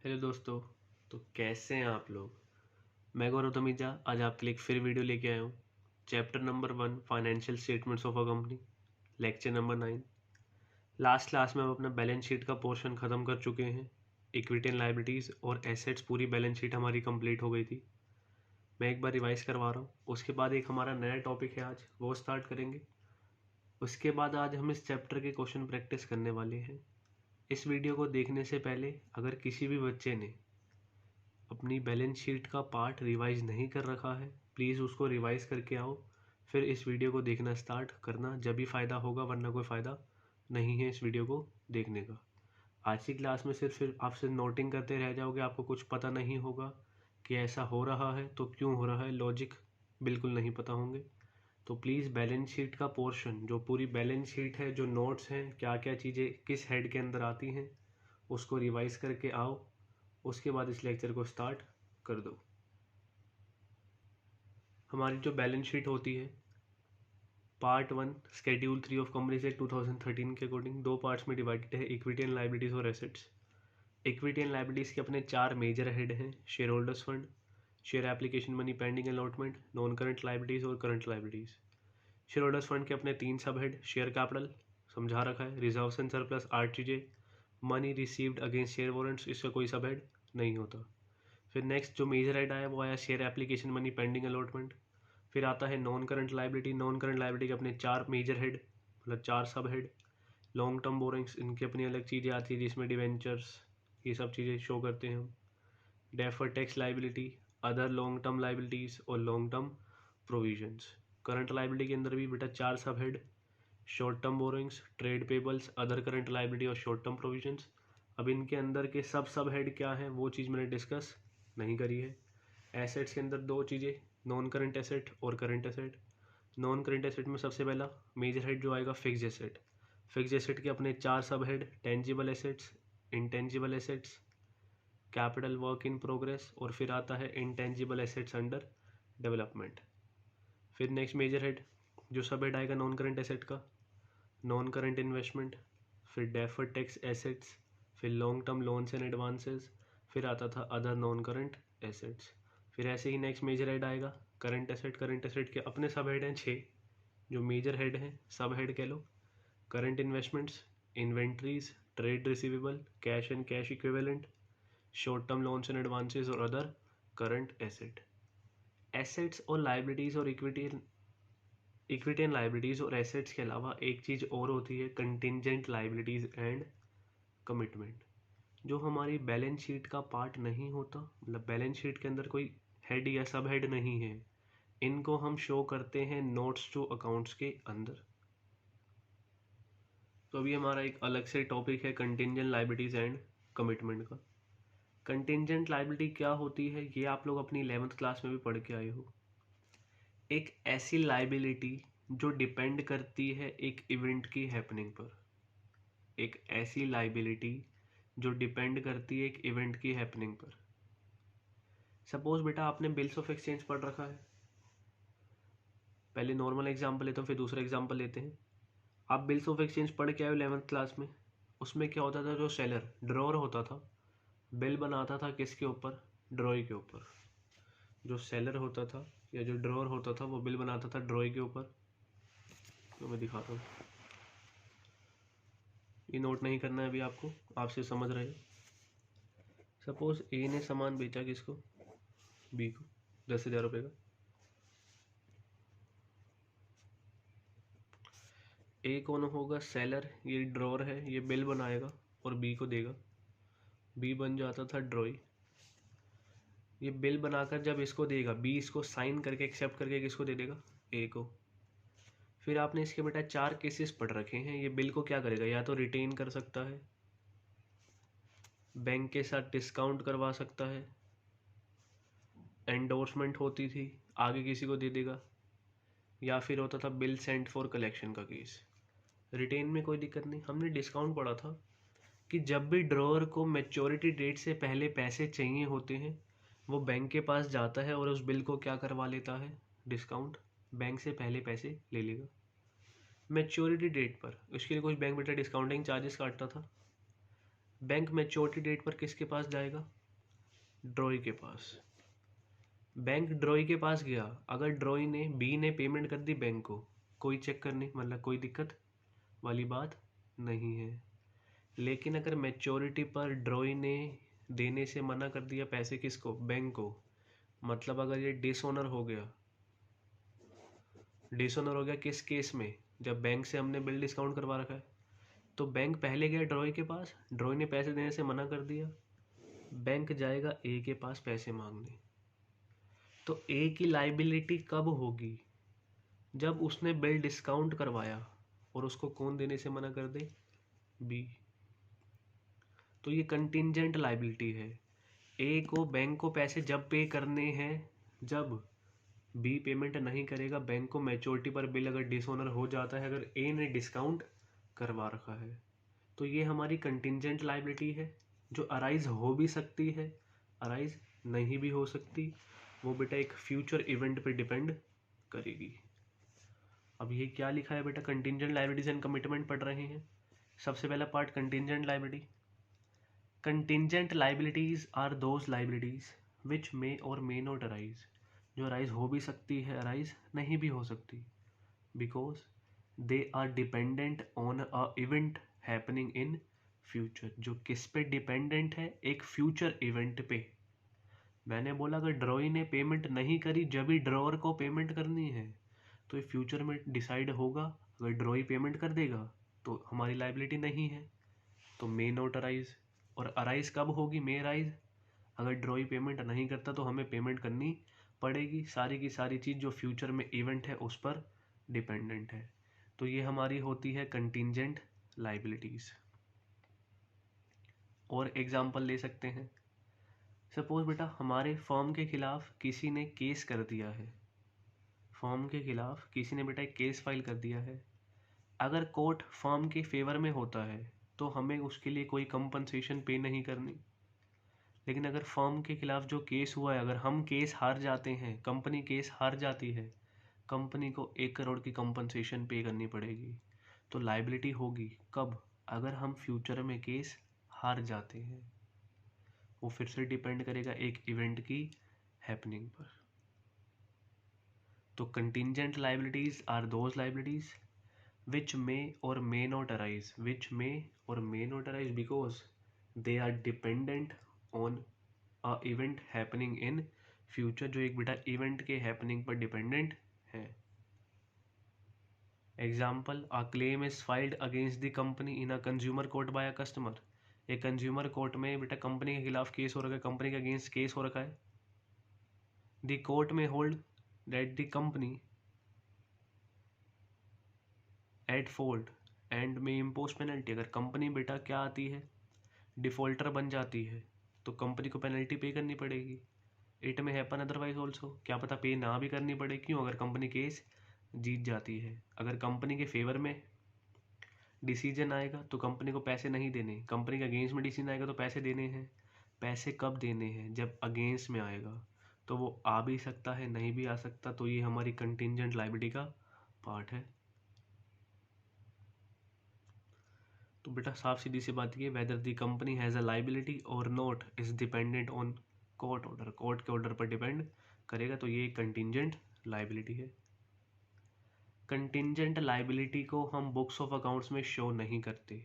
Hello दोस्तों। तो कैसे हैं आप लोग। मैं गौरव तमीजा आज आपके लिए एक फिर वीडियो लेके आया हूँ। Chapter number 1 financial statements of a company, lecture number 9। Last class में हम अपना बैलेंस शीट का पोर्शन ख़त्म कर चुके हैं। इक्विटी एंड लाइबिलिटीज़ और एसेट्स पूरी बैलेंस शीट हमारी कंप्लीट हो गई थी। मैं एक बार रिवाइज करवा रहा हूँ। उसके बाद एक हमारा नया टॉपिक है, आज वो स्टार्ट करेंगे। उसके बाद आज हम इस चैप्टर के क्वेश्चन प्रैक्टिस करने वाले हैं। इस वीडियो को देखने से पहले अगर किसी भी बच्चे ने अपनी बैलेंस शीट का पार्ट रिवाइज नहीं कर रखा है, प्लीज़ उसको रिवाइज करके आओ, फिर इस वीडियो को देखना स्टार्ट करना, जब भी फ़ायदा होगा, वरना कोई फ़ायदा नहीं है इस वीडियो को देखने का। आज की क्लास में सिर्फ आप सिर्फ नोटिंग करते रह जाओगे, आपको कुछ पता नहीं होगा कि ऐसा हो रहा है तो क्यों हो रहा है, लॉजिक बिल्कुल नहीं पता होंगे। तो प्लीज़ बैलेंस शीट का पोर्शन, जो पूरी बैलेंस शीट है, जो नोट्स हैं, क्या क्या चीज़ें किस हेड के अंदर आती हैं, उसको रिवाइज करके आओ। उसके बाद इस लेक्चर को स्टार्ट कर दो। हमारी जो बैलेंस शीट होती है, पार्ट 1 शेड्यूल 3 ऑफ कंपनी से 2013 के अकॉर्डिंग दो पार्ट्स में डिवाइडेड है, इक्विटी एंड लाइबिलिटीज़ और एसेट्स। इक्विटी एंड लाइबिलिटीज़ के अपने 4 मेजर हेड हैं: share holders fund, share application money pending allotment, non current liabilities और current liabilities. Share holders fund के अपने 3 सब हेड: शेयर कैपिटल समझा रखा है, रिजर्व्स एंड सरप्लस 8 चीज़ें, money received against share warrants, इसका कोई सब हेड नहीं होता। फिर नेक्स्ट जो मेजर हेड आया वो आया share application money pending allotment. फिर आता है non current liability. Non current liability के अपने 4 मेजर हेड, मतलब 4 sub head. Long term borings, इनकी अपनी अलग चीज़ें आती है, जिसमें डिवेंचर्स, ये सब चीज़ें शो करते हैं हम। Deferred tax liability, other long term liabilities और long term provisions. Current liability के अंदर भी बेटा 4 sub head: short term borrowings, trade payables, other current liability और शॉर्ट टर्म प्रोविजंस। अब इनके अंदर के सब हेड क्या है वो चीज़ मैंने डिस्कस नहीं करी है। एसेट्स के अंदर 2 चीज़ें, नॉन करंट एसेट और current asset. Non current asset में सबसे पहला मेजर हेड जो आएगा फिक्स एसेट। फिक्स एसेट के अपने 4 sub head: tangible assets, intangible assets, capital work in progress, और फिर आता है इंटेंजिबल एसेट्स अंडर डेवलपमेंट। फिर नेक्स्ट मेजर हेड जो सब हेड आएगा नॉन करंट एसेट का, नॉन करंट इन्वेस्टमेंट, फिर डेफर्ड टैक्स एसेट्स, फिर long term loans and advances, फिर आता था अदर नॉन करंट एसेट्स। फिर ऐसे ही नेक्स्ट मेजर हेड आएगा करंट एसेट। करंट एसेट के अपने सब हेड हैं 6, जो मेजर हेड हैं, सब हेड कह लो: current investments, inventories, trade receivable, cash and cash equivalent, short term loans and advances और अदर करंट एसेट। एसेट्स और लाइबिलिटीज़ और इक्विटी एंड लाइबिलिटीज़ और एसेट्स के अलावा एक चीज़ और होती है, कंटिंजेंट लाइबिलिटीज़ एंड कमिटमेंट, जो हमारी बैलेंस शीट का पार्ट नहीं होता, मतलब बैलेंस शीट के अंदर कोई हेड या सब हेड नहीं है। इनको हम शो करते हैं नोट्स टू अकाउंट्स के अंदर। तो अभी हमारा एक अलग से टॉपिक है कंटिंजेंट लाइबिलिटीज़ एंड कमिटमेंट का। कंटिंजेंट लाइबिलिटी क्या होती है ये आप लोग अपनी 11th क्लास में भी पढ़ के आए हो। एक ऐसी लाइबिलिटी जो डिपेंड करती है एक इवेंट की हैपनिंग पर। एक ऐसी लाइबिलिटी जो डिपेंड करती है एक इवेंट की हैपनिंग पर। सपोज बेटा आपने बिल्स ऑफ एक्सचेंज पढ़ रखा है। पहले नॉर्मल एग्जांपल लेते हैं, फिर दूसरा एग्जांपल लेते हैं। आप बिल्स ऑफ एक्सचेंज पढ़ के आए हो 11th क्लास में। उसमें क्या होता था, जो सेलर ड्रॉअर होता था, बिल बनाता था किसके ऊपर, ड्रॉय के ऊपर। जो सेलर होता था या जो ड्रॉअर होता था वो बिल बनाता था ड्रॉय के ऊपर। तो मैं दिखाता हूँ, ये नोट नहीं करना है अभी आपको, आप सिर्फ समझ रहे हो। सपोज ए ने सामान बेचा किसको, बी को, 10,000 रुपये का। ए कौन होगा, सेलर, ये ड्रॉअर है, ये बिल बनाएगा और बी को देगा। बी बन जाता था ड्रॉई। ये बिल बनाकर जब इसको देगा, बी इसको साइन करके एक्सेप्ट करके किसको दे देगा, ए को। फिर आपने इसके बेटा 4 केसेस पढ़ रखे हैं। ये बिल को क्या करेगा, या तो रिटेन कर सकता है, बैंक के साथ डिस्काउंट करवा सकता है, एंडोर्समेंट होती थी, आगे किसी को दे देगा, या फिर होता था बिल सेंट फॉर कलेक्शन का केस। रिटेन में कोई दिक्कत नहीं। हमने डिस्काउंट पढ़ा था कि जब भी ड्रॉअर को मैच्योरिटी डेट से पहले पैसे चाहिए होते हैं, वो बैंक के पास जाता है और उस बिल को क्या करवा लेता है, डिस्काउंट, बैंक से पहले पैसे ले लेगा मैच्योरिटी डेट पर। उसके लिए कुछ बैंक बेटा डिस्काउंटिंग चार्जेस काटता था। बैंक मैच्योरिटी डेट पर किसके पास जाएगा? ड्रॉई के पास। बैंक ड्रॉई के पास गया, अगर ड्रॉई ने बी ने पेमेंट कर दी बैंक को, कोई चेक करने मतलब कोई दिक्कत वाली बात नहीं है। लेकिन अगर मैच्योरिटी पर ड्रॉई ने देने से मना कर दिया पैसे किसको? बैंक को, मतलब अगर ये डिसऑनर हो गया। डिसऑनर हो गया किस केस में? जब बैंक से हमने बिल डिस्काउंट करवा रखा है। तो बैंक पहले गया ड्रॉई के पास, ड्रॉई ने पैसे देने से मना कर दिया, बैंक जाएगा ए के पास पैसे मांगने। तो ए की लाइबिलिटी कब होगी? जब उसने बिल डिस्काउंट करवाया और उसको कौन देने से मना कर दे? बी। तो ये कंटिंजेंट लाइबिलिटी है। ए को बैंक को पैसे जब पे करने हैं जब बी पेमेंट नहीं करेगा बैंक को मैच्योरिटी पर बिल अगर डिसऑनर हो जाता है, अगर ए ने डिस्काउंट करवा रखा है। तो ये हमारी कंटिंजेंट लाइबिलिटी है जो अराइज हो भी सकती है, अराइज नहीं भी हो सकती, वो बेटा एक फ्यूचर इवेंट पे डिपेंड करेगी। अब ये क्या लिखा है बेटा? कंटिंजेंट लाइबिलिटीज एंड कमिटमेंट पढ़ रहे हैं। सबसे पहला part contingent liability. Contingent liabilities are those liabilities which may or may not arise, जो अराइज हो भी सकती है, अराइज नहीं भी हो सकती, because they are dependent on a event happening in future. जो किस पे डिपेंडेंट है? एक फ्यूचर इवेंट पे। मैंने बोला अगर ड्रॉई ने पेमेंट नहीं करी जब भी ड्रॉअर को पेमेंट करनी है, तो ये फ्यूचर में डिसाइड होगा। अगर ड्रॉई पेमेंट कर देगा तो हमारी लाइबिलिटी नहीं है, तो मे नॉट अराइज। और अराइज कब होगी? May arise. अगर ड्रॉई पेमेंट नहीं करता तो हमें पेमेंट करनी पड़ेगी। सारी की सारी चीज़ जो फ्यूचर में इवेंट है उस पर डिपेंडेंट है। तो ये हमारी होती है कंटिंजेंट लाइबिलिटीज़। और एग्जांपल ले सकते हैं। सपोज बेटा हमारे फर्म के खिलाफ किसी ने केस कर दिया है, फर्म के खिलाफ किसी ने बेटा एक केस फाइल कर दिया है। अगर कोर्ट फर्म के फेवर में होता है तो हमें उसके लिए कोई कंपनसेशन पे नहीं करनी। लेकिन अगर फर्म के खिलाफ जो केस हुआ है, अगर हम केस हार जाते हैं, कंपनी केस हार जाती है, कंपनी को 1 करोड़ की कंपनसेशन पे करनी पड़ेगी। तो लाइबिलिटी होगी कब? अगर हम फ्यूचर में केस हार जाते हैं। वो फिर से डिपेंड करेगा एक इवेंट की हैपनिंग पर। तो contingent liabilities are those liabilities which may or may not arise, which may or may not arise because they are dependent on a event happening in future. जो एक बेटा इवेंट के happening पर dependent है। Example, a claim is filed against the company in a consumer court by a customer. एक consumer court में बेटा company के खिलाफ केस हो रखा है, कंपनी के अगेंस्ट केस हो रखा है। द कोर्ट में hold that the company at fault and में इम्पोज पेनल्टी। अगर कंपनी बेटा क्या आती है? डिफॉल्टर बन जाती है, तो कंपनी को पेनल्टी पे करनी पड़ेगी। इट में हैपन अदरवाइज ऑल्सो, क्या पता पे ना भी करनी पड़े। क्यों? अगर कंपनी केस जीत जाती है। अगर कंपनी के फेवर में डिसीजन आएगा तो कंपनी को पैसे नहीं देने, कंपनी के अगेंस्ट में डिसीजन आएगा तो पैसे देने हैं। पैसे कब देने हैं? जब अगेंस्ट में आएगा। तो वो आ भी सकता है, नहीं भी आ सकता। तो ये हमारी कंटिंजेंट लायबिलिटी का पार्ट है। तो बेटा साफ सीधी सी बात ये, whether the company has a liability or not is dependent on court order. Court के ऑर्डर पर डिपेंड करेगा, तो ये कंटिंजेंट लाइबिलिटी है। कंटिंजेंट लाइबिलिटी को हम बुक्स ऑफ अकाउंट्स में शो नहीं करते।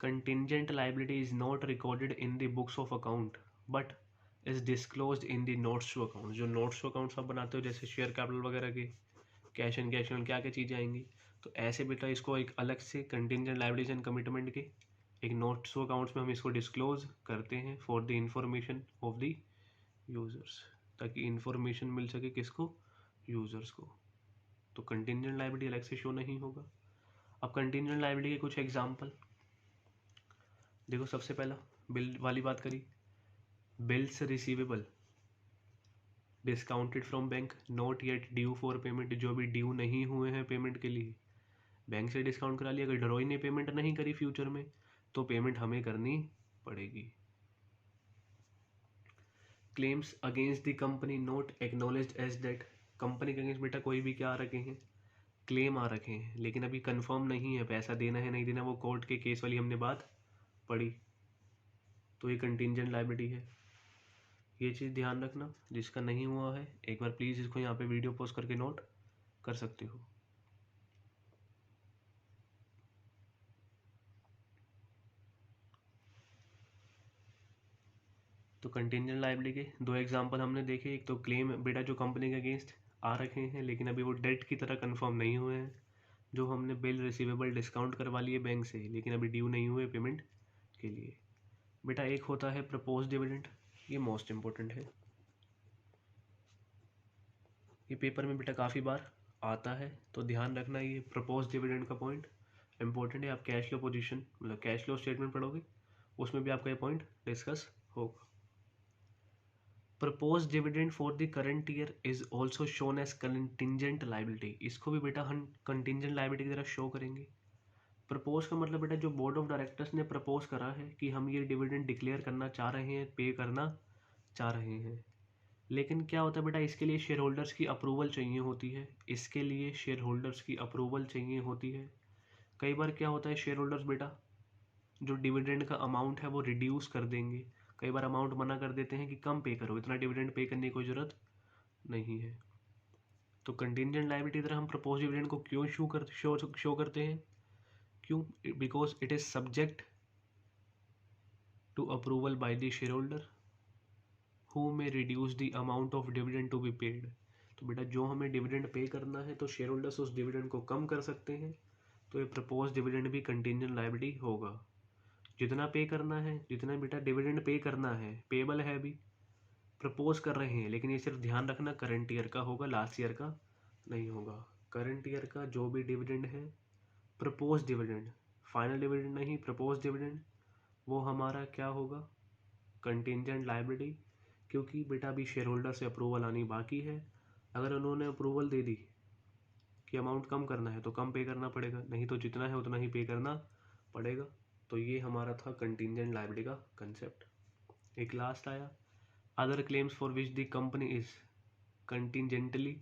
Contingent liability is not recorded in the books of account but is disclosed in the notes to account. जो नोट्स टू अकाउंट्स आप बनाते हो जैसे शेयर कैपिटल वगैरह के, कैश एंड कैश क्या क्या चीज़ें आएंगी, तो ऐसे बेटा इसको एक अलग से कंटिंजेंट लायबिलिटीज एंड कमिटमेंट के एक नोट्स टू अकाउंट्स में हम इसको डिस्क्लोज करते हैं for the information of the users, ताकि इंफॉर्मेशन मिल सके किसको? यूजर्स को। तो कंटिंजेंट लायबिलिटी अलग से शो नहीं होगा। अब कंटिंजेंट लायबिलिटी के कुछ एग्जांपल देखो। सबसे पहला बिल वाली बात करी, bills receivable discounted from bank not yet due for payment. जो भी ड्यू नहीं हुए हैं पेमेंट के लिए, बैंक से डिस्काउंट करा लिया। अगर ड्रॉई ने पेमेंट नहीं करी फ्यूचर में तो पेमेंट हमें करनी पड़ेगी। Claims against the company not acknowledged as debt. Company के अगेंस्ट बेटा कोई भी क्या आ रखे हैं? क्लेम आ रखे हैं, लेकिन अभी कंफर्म नहीं है पैसा देना है नहीं देना। वो कोर्ट के केस वाली हमने बात पढ़ी। तो ये कंटिंजेंट लायबिलिटी है। ये चीज़ ध्यान रखना, जिसका नहीं हुआ है एक बार प्लीज़ इसको यहाँ पे वीडियो पॉज करके नोट कर सकते हो। तो कंटिंजेंट लायबिलिटी के दो एग्जांपल हमने देखे। एक तो क्लेम बेटा जो कंपनी के अगेंस्ट आ रखे हैं लेकिन अभी वो डेट की तरह कंफर्म नहीं हुए हैं, जो हमने बिल रिसीवेबल डिस्काउंट करवा लिए बैंक से लेकिन अभी ड्यू नहीं हुए पेमेंट के लिए। बेटा एक होता है प्रपोज डिविडेंड, ये मोस्ट इम्पोर्टेंट है, ये पेपर में बेटा काफ़ी बार आता है, तो ध्यान रखना ये प्रपोज डिविडेंड का पॉइंट इंपॉर्टेंट है। आप कैश फ्लो पोजीशन मतलब कैश फ्लो स्टेटमेंट पढ़ोगे उसमें भी आपका ये पॉइंट डिस्कस होगा। Propose dividend for the current year is also shown as contingent liability, इसको भी बेटा हम कंटिंजेंट लायबिलिटी की तरह शो करेंगे। प्रपोज का मतलब बेटा जो बोर्ड ऑफ डायरेक्टर्स ने प्रपोज करा है कि हम ये डिविडेंड डिक्लेयर करना चाह रहे हैं, पे करना चाह रहे हैं, लेकिन क्या होता है बेटा इसके लिए शेयर होल्डर्स की अप्रूवल चाहिए होती है, इसके लिए शेयर होल्डर्स की अप्रूवल चाहिए होती है। कई बार क्या होता है शेयर होल्डर्स बेटा जो डिविडेंड का अमाउंट है वो रिड्यूस कर देंगे, कई बार अमाउंट मना कर देते हैं कि कम पे करो, इतना डिविडेंड पे करने की कोई ज़रूरत नहीं है। तो कंटिंजेंट लायबिलिटी तरह हम प्रपोज डिविडेंड को क्यों शो करते हैं, क्यों, because it is subject to approval by the share holder who may reduce the amount of dividend to be paid। तो बेटा जो हमें डिविडेंड पे करना है तो शेयर होल्डर्स उस डिविडेंड को कम कर सकते हैं, तो ये प्रपोज डिविडेंड भी कंटिंजेंट लायबिलिटी होगा। जितना पे करना है, जितना बेटा डिविडेंड पे करना है, पेबल है अभी, प्रपोज कर रहे हैं, लेकिन ये सिर्फ ध्यान रखना करंट ईयर का होगा, लास्ट ईयर का नहीं होगा। करंट ईयर का जो भी डिविडेंड है प्रपोज डिविडेंड, फाइनल डिविडेंड नहीं, प्रपोज डिविडेंड, वो हमारा क्या होगा, कंटिंजेंट लायबिलिटी, क्योंकि बेटा अभी शेयर होल्डर से अप्रूवल आनी बाकी है। अगर उन्होंने अप्रूवल दे दी कि अमाउंट कम करना है तो कम पे करना पड़ेगा, नहीं तो जितना है उतना ही पे करना पड़ेगा। तो ये हमारा था कंटिंजेंट लायबिलिटी का कंसेप्ट। एक लास्ट आया other claims for which the company is contingently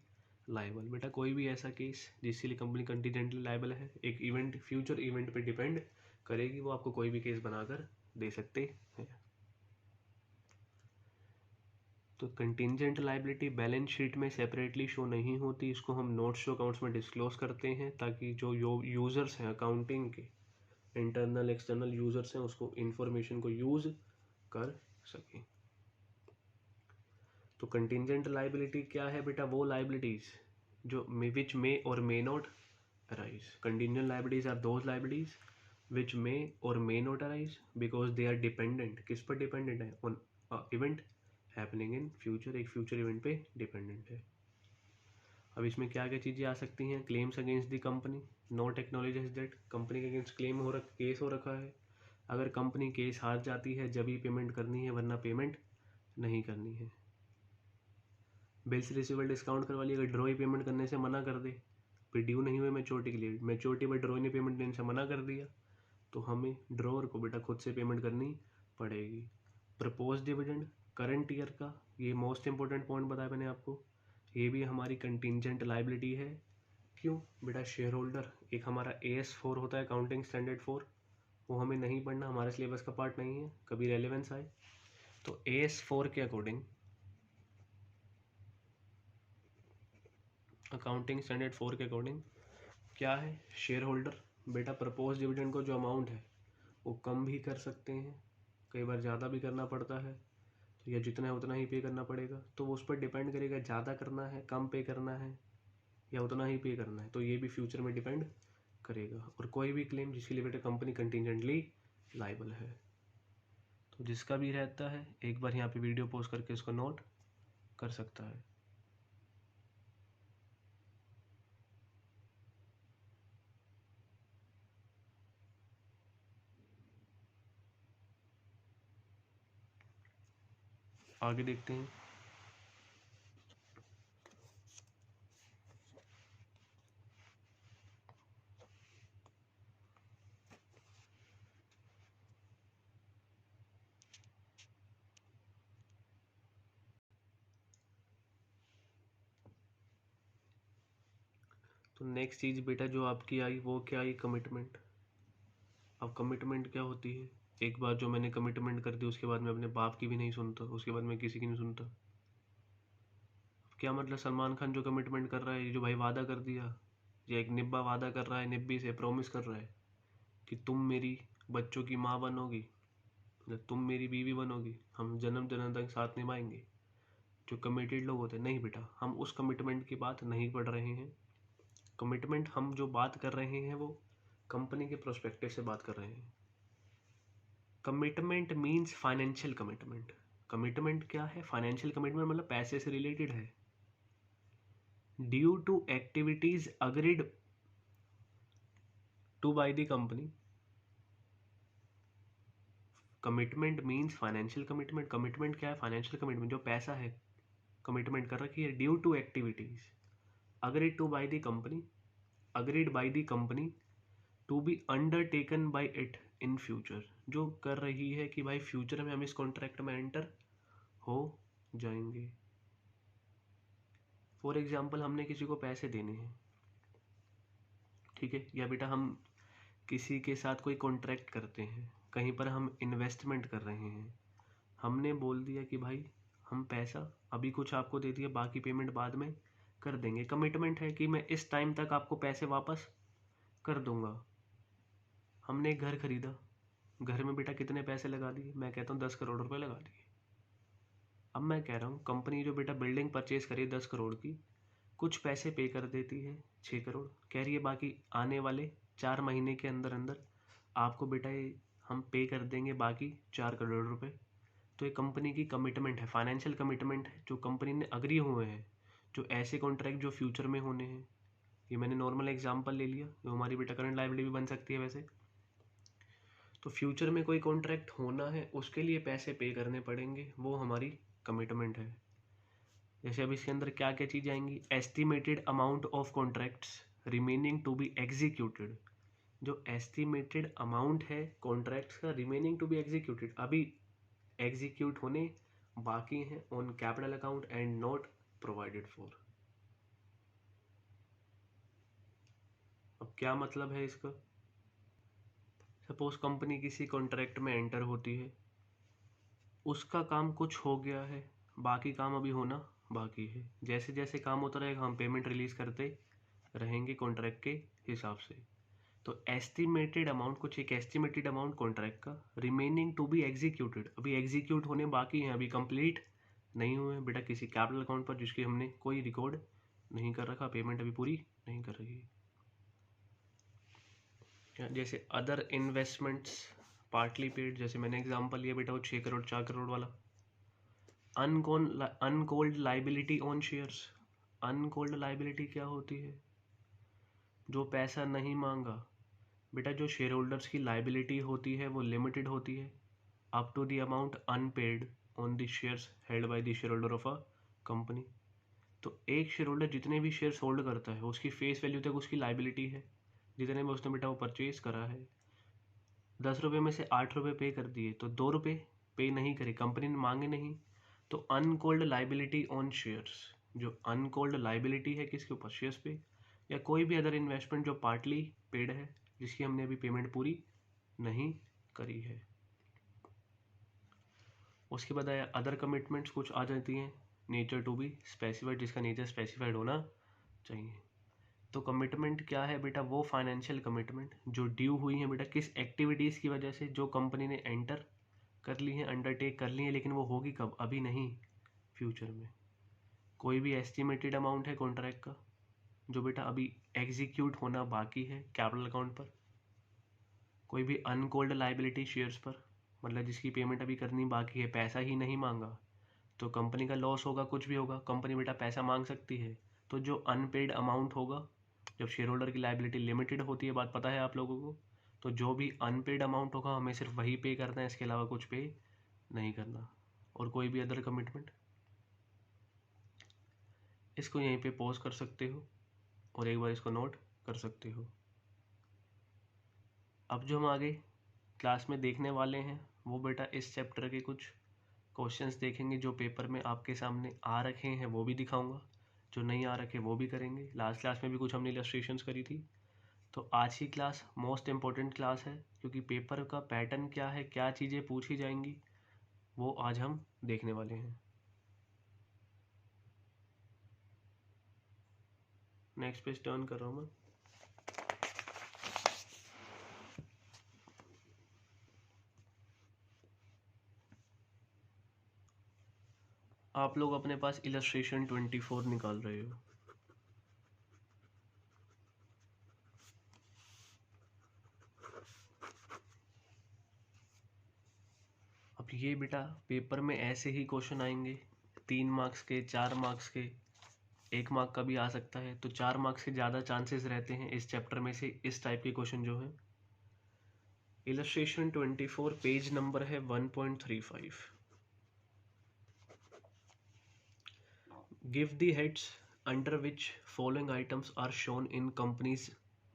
liable. बेटा कोई भी ऐसा केस जिसके लिए कंपनी कंटिंजेंटली लायबल है, एक इवेंट फ्यूचर इवेंट पे डिपेंड करेगी, वो आपको कोई भी केस बनाकर दे सकते हैं। तो कंटिंजेंट लायबिलिटी बैलेंस शीट में सेपरेटली शो नहीं होती, इसको हम नोट्स टू अकाउंट्स में डिस्क्लोज करते हैं ताकि जो यूज़र्स हैं अकाउंटिंग के, इंटरनल एक्सटर्नल यूज़र्स हैं, उसको इन्फॉर्मेशन को यूज़ कर सकें। तो कंटिंजेंट लायबिलिटी क्या है बेटा, वो लायबिलिटीज़ जो which may or may not arise. Contingent liabilities are those liabilities which may or may not arise because they are dependent, किस पर डिपेंडेंट है, on event happening in future, एक फ्यूचर इवेंट पे डिपेंडेंट है। अब इसमें क्या क्या चीज़ें आ सकती हैं, claims against the company not acknowledges that, company के अगेंस्ट क्लेम हो रखा, केस हो रखा है, अगर कंपनी केस हार जाती है जब ही पेमेंट करनी है वरना पेमेंट नहीं करनी है। बिल्स रिसीवेबल डिस्काउंट करवा ली, अगर ड्रॉ ही पेमेंट करने से मना कर दे, फिर ड्यू नहीं हुए मैच्योरिटी के लिए, मैच्योरिटी पर ड्रॉ ने पेमेंट देने से मना कर दिया, तो हमें ड्रॉअर को बेटा खुद से पेमेंट करनी पड़ेगी। प्रपोज डिविडेंड करंट ईयर का, ये मोस्ट इंपॉर्टेंट पॉइंट बताया मैंने आपको, ये भी हमारी कंटिंजेंट लायबिलिटी है। क्यों बेटा, शेयर होल्डर, एक हमारा AS4 होता है अकाउंटिंग स्टैंडर्ड 4, वो हमें नहीं पढ़ना, हमारे सिलेबस का पार्ट नहीं है, कभी रेलेवेंस आए तो AS4 के अकॉर्डिंग, अकाउंटिंग स्टैंडर्ड 4 के अकॉर्डिंग क्या है, शेयर होल्डर बेटा प्रपोज डिविडेंड को जो अमाउंट है वो कम भी कर सकते हैं, कई बार ज़्यादा भी करना पड़ता है, तो या जितना है उतना ही पे करना पड़ेगा, तो वो उस पर डिपेंड करेगा ज़्यादा करना है, कम पे करना है या उतना ही पे करना है, तो ये भी फ्यूचर में डिपेंड करेगा। और कोई भी क्लेम जिसके लिए बेटा कंपनी कंटिंजेंटली लायबल है, तो जिसका भी रहता है एक बार यहाँ पे वीडियो पॉज करके इसको नोट कर सकता है। आगे देखते हैं। तो नेक्स्ट चीज़ बेटा जो आपकी आई वो क्या आई, कमिटमेंट। अब कमिटमेंट क्या होती है, एक बार जो मैंने कमिटमेंट कर दी उसके बाद मैं अपने बाप की भी नहीं सुनता, उसके बाद मैं किसी की नहीं सुनता। क्या मतलब सलमान खान जो कमिटमेंट कर रहा है, जो भाई वादा कर दिया, या एक निब्बा वादा कर रहा है, निब्बी से प्रॉमिस कर रहा है कि तुम मेरी बच्चों की माँ बनोगी, मतलब तुम मेरी बीवी बनोगी, हम जन्म जन्म तक साथ निभाएंगे। जो कमिटेड लोग होते हैं, नहीं बेटा, हम उस कमिटमेंट की बात नहीं पढ़ रहे हैं। कमिटमेंट हम जो बात कर रहे हैं वो कंपनी के प्रोस्पेक्टिव से बात कर रहे हैं। Commitment means financial commitment. Commitment क्या है? फाइनेंशियल कमिटमेंट मतलब पैसे से रिलेटेड है। Due to activities agreed to by the company. Commitment means financial commitment. Commitment क्या है? फाइनेंशियल कमिटमेंट, जो पैसा है कमिटमेंट कर रखी है। Due to activities agreed to by the company, agreed by the company to be undertaken by it in future, जो कर रही है कि भाई फ्यूचर में हम इस कॉन्ट्रैक्ट में एंटर हो जाएंगे। फॉर एग्जाम्पल, हमने किसी को पैसे देने हैं, ठीक है, या बेटा हम किसी के साथ कोई कॉन्ट्रैक्ट करते हैं, कहीं पर हम इन्वेस्टमेंट कर रहे हैं, हमने बोल दिया कि भाई हम पैसा अभी कुछ आपको दे दिया, बाकी पेमेंट बाद में कर देंगे। कमिटमेंट है कि मैं इस टाइम तक आपको पैसे वापस कर दूंगा। हमने एक घर खरीदा, घर में बेटा कितने पैसे लगा दिए? मैं कहता हूँ 10 करोड़ रुपए लगा दिए। अब मैं कह रहा हूँ कंपनी जो बेटा बिल्डिंग परचेज करी 10 करोड़ की, कुछ पैसे पे कर देती है 6 करोड़, कह रही है बाकी आने वाले 4 महीने के अंदर अंदर आपको बेटा ये हम पे कर देंगे बाकी 4 करोड़ रुपए। तो ये कंपनी की कमिटमेंट है, फाइनेंशियल कमिटमेंट है, जो कंपनी ने अग्री हुए हैं, जो ऐसे कॉन्ट्रैक्ट जो फ्यूचर में होने हैं। ये मैंने नॉर्मल एग्जांपल ले लिया, जो हमारी बेटा करंट लायबिलिटी भी बन सकती है वैसे। तो फ्यूचर में कोई कॉन्ट्रैक्ट होना है, उसके लिए पैसे पे करने पड़ेंगे, वो हमारी कमिटमेंट है। जैसे अब इसके अंदर क्या क्या चीज़ आएंगी? Estimated amount of contracts remaining to be executed. जो एस्टिमेटेड अमाउंट है कॉन्ट्रैक्ट्स का रिमेनिंग टू बी एग्जीक्यूटेड, अभी एग्जीक्यूट होने बाकी हैं, on capital account and not provided for. अब क्या मतलब है इसका? सपोज कंपनी किसी कॉन्ट्रैक्ट में एंटर होती है, उसका काम कुछ हो गया है, बाकी काम अभी होना बाकी है। जैसे जैसे काम होता रहेगा हम पेमेंट रिलीज करते रहेंगे कॉन्ट्रैक्ट के हिसाब से। तो एस्टिमेटेड अमाउंट, कुछ एक एस्टिमेटेड अमाउंट कॉन्ट्रैक्ट का रिमेनिंग टू बी एग्जीक्यूटेड, अभी एग्जीक्यूट होने बाकी हैं, अभी कंप्लीट नहीं हुए बेटा किसी कैपिटल अकाउंट पर जिसकी हमने कोई रिकॉर्ड नहीं कर रखा, पेमेंट अभी पूरी नहीं कर रही। जैसे अदर इन्वेस्टमेंट्स पार्टली पेड, जैसे मैंने एग्जांपल लिया बेटा वो 6 करोड़ 4 करोड़ वाला। Uncalled liability on shares. Uncalled liability क्या होती है? जो पैसा नहीं मांगा बेटा, जो शेयर होल्डर्स की लाइबिलिटी होती है वो लिमिटेड होती है up to the amount unpaid on the shares held by the share holder of a company. तो एक शेयर होल्डर जितने भी शेयर्स होल्ड करता है उसकी फेस वैल्यू तक उसकी लाइबिलिटी है, जितने में उसने बेटा वो परचेज करा है। 10 रुपये में से 8 रुपये पे कर दिए तो 2 रुपये पे नहीं करे, कंपनी ने मांगे नहीं, तो अनकॉल्ड लाइबिलिटी ऑन शेयर्स। जो अनकॉल्ड लाइबिलिटी है किसके ऊपर? शेयर्स पे, या कोई भी अदर इन्वेस्टमेंट जो पार्टली पेड है जिसकी हमने अभी पेमेंट पूरी नहीं करी है। उसके बाद आया अदर कमिटमेंट्स, कुछ आ जाती हैं नेचर टू बी स्पेसिफाइड, जिसका नेचर स्पेसिफाइड होना चाहिए। तो कमिटमेंट क्या है बेटा? वो फाइनेंशियल कमिटमेंट जो ड्यू हुई है बेटा किस एक्टिविटीज़ की वजह से, जो कंपनी ने एंटर कर ली है, अंडरटेक कर ली है, लेकिन वो होगी कब? अभी नहीं, फ्यूचर में। कोई भी एस्टिमेटेड अमाउंट है कॉन्ट्रैक्ट का जो बेटा अभी एग्जीक्यूट होना बाकी है कैपिटल अकाउंट पर। कोई भी अनकॉल्ड लाइबिलिटी शेयर्स पर, मतलब जिसकी पेमेंट अभी करनी बाकी है, पैसा ही नहीं मांगा, तो कंपनी का लॉस होगा, कुछ भी होगा, कंपनी बेटा पैसा मांग सकती है। तो जो अनपेड अमाउंट होगा, जब शेयर होल्डर की लाइबिलिटी लिमिटेड होती है, बात पता है आप लोगों को, तो जो भी अनपेड अमाउंट होगा हमें सिर्फ वही पे करना है, इसके अलावा कुछ पे नहीं करना। और कोई भी अदर कमिटमेंट, इसको यहीं पे पॉज कर सकते हो और एक बार इसको नोट कर सकते हो। अब जो हम आगे क्लास में देखने वाले हैं वो बेटा इस चैप्टर के कुछ क्वेश्चंस देखेंगे जो पेपर में आपके सामने आ रखे हैं, वो भी दिखाऊंगा, जो नहीं आ रखे वो भी करेंगे। लास्ट क्लास में भी कुछ हमने इलस्ट्रेशंस करी थी, तो आज की क्लास मोस्ट इम्पोर्टेंट क्लास है, क्योंकि पेपर का पैटर्न क्या है, क्या चीज़ें पूछी जाएंगी, वो आज हम देखने वाले हैं। नेक्स्ट पेज टर्न कर रहा हूँ मैं। आप लोग अपने पास इलस्ट्रेशन 24 निकाल रहे हो। अब ये बेटा पेपर में ऐसे ही क्वेश्चन आएंगे, 3 मार्क्स के, 4 मार्क्स के, 1 मार्क का भी आ सकता है। तो 4 मार्क्स के ज़्यादा चांसेस रहते हैं इस चैप्टर में से इस टाइप के क्वेश्चन जो है। इलस्ट्रेशन 24 पेज नंबर है 1.35। Give the heads under which following items are shown in companies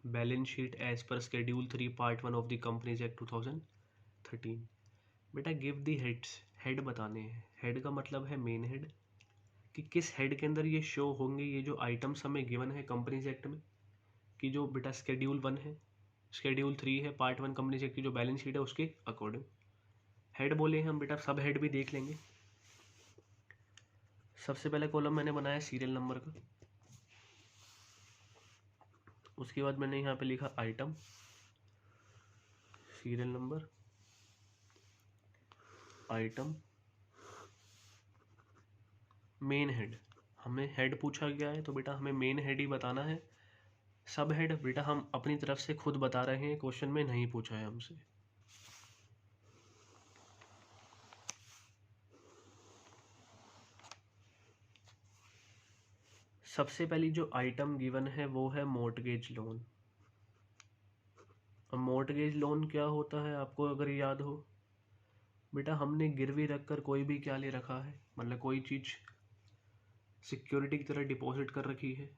balance sheet as per schedule 3 part 1 of the companies act 2013। बेटा गिव दी हेड्स, हेड बताने हैं। हेड का मतलब है मेन हेड, कि किस हेड के अंदर ये शो होंगे ये जो आइटम्स हमें गिवन है कंपनीज एक्ट में, कि जो बेटा शेड्यूल 1 है, शेड्यूल 3 है, पार्ट 1 कंपनीज एक्ट की जो बैलेंस शीट है उसके अकॉर्डिंग हेड बोले हैं हम। बेटा सब हेड भी देख लेंगे। सबसे पहले कॉलम मैंने बनाया सीरियल नंबर का, उसके बाद मैंने यहाँ पे लिखा item, serial number, item, main head. हमें हेड पूछा गया है तो बेटा हमें मेन हेड ही बताना है। सब हेड बेटा हम अपनी तरफ से खुद बता रहे हैं, क्वेश्चन में नहीं पूछा है हमसे। सबसे पहली जो आइटम गिवन है वो है मॉर्टगेज लोन। अब मॉर्टगेज लोन क्या होता है आपको अगर याद हो, बेटा हमने गिरवी रखकर कोई भी क्या ले रखा है, मतलब कोई चीज़ सिक्योरिटी की तरह डिपॉजिट कर रखी है,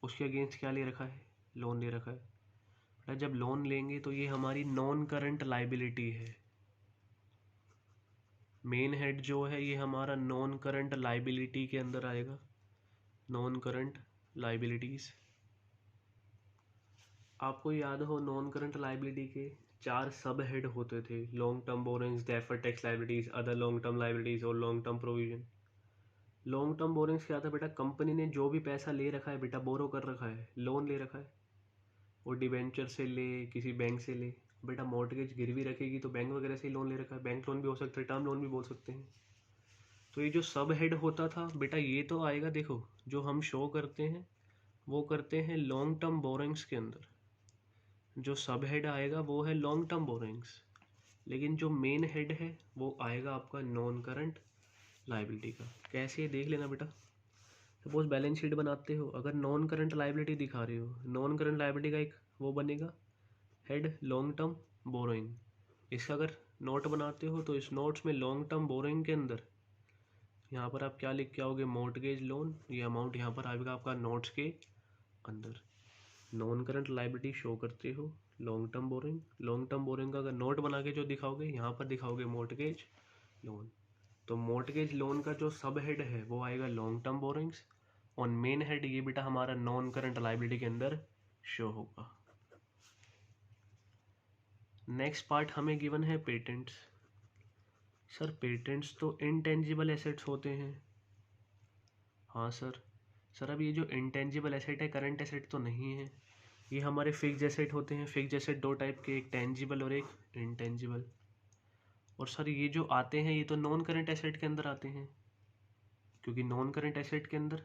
उसके अगेंस्ट क्या ले रखा है, लोन ले रखा है। बेटा जब लोन लेंगे तो ये हमारी नॉन करंट लाइबिलिटी है। मेन हेड जो है ये हमारा नॉन करंट लाइबिलिटी के अंदर आएगा, नॉन करंट लाइबिलिटीज़। आपको याद हो नॉन करंट लाइबिलिटी के 4 सब हेड होते थे, long term borrowings, deferred tax liabilities, other long term liabilities और long term provision. Long term borrowings क्या था बेटा, कंपनी ने जो भी पैसा ले रखा है बेटा, बोरो कर रखा है, लोन ले रखा है, वो डिबेंचर से ले, किसी बैंक से ले। बेटा मॉर्टगेज गिरवी रखेगी तो बैंक वगैरह से ही लोन ले रखा है, बैंक लोन भी हो सकता है, टर्म लोन भी बोल सकते हैं। तो ये जो सब हेड होता था बेटा ये तो आएगा, देखो जो हम शो करते हैं वो करते हैं लॉन्ग टर्म बोरिंग्स के अंदर, जो सब हेड आएगा वो है लॉन्ग टर्म बोरिंग्स, लेकिन जो मेन हेड है वो आएगा आपका नॉन करंट लाइबिलिटी का। कैसे देख लेना बेटा, सपोज बैलेंस शीट बनाते हो, अगर नॉन करंट लाइबिलिटी दिखा रहे हो, नॉन करंट लाइबिलिटी का एक वो बनेगा हेड लॉन्ग टर्म बोरोइंग। इसका अगर नोट बनाते हो तो इस नोट्स में लॉन्ग टर्म बोरोइंग के अंदर यहाँ पर आप क्या लिख के आओगे, मॉर्टगेज लोन, ये अमाउंट यहाँ पर आएगा आपका नोट्स के अंदर। नॉन करंट लाइबिलिटी शो करते हो long term borrowing, long term borrowing का अगर नोट बना के जो दिखाओगे यहाँ पर दिखाओगे मॉर्टगेज लोन। तो मॉर्टगेज लोन का जो सब हेड है वो आएगा लॉन्ग टर्म बोरिंग्स, और मेन हेड ये बेटा हमारा नॉन करंट लाइबिलिटी के अंदर शो होगा। नेक्स्ट पार्ट हमें गिवन है पेटेंट्स। सर पेटेंट्स तो इनटेंजिबल एसेट्स होते हैं। हाँ सर। सर अब ये जो इनटेंजिबल एसेट है करंट एसेट तो नहीं है, ये हमारे फिक्स्ड एसेट होते हैं। फिक्स्ड एसेट 2 टाइप के, एक टेंजिबल और एक इनटेंजिबल। और सर ये जो आते हैं ये तो नॉन करंट एसेट के अंदर आते हैं, क्योंकि नॉन करंट एसेट के अंदर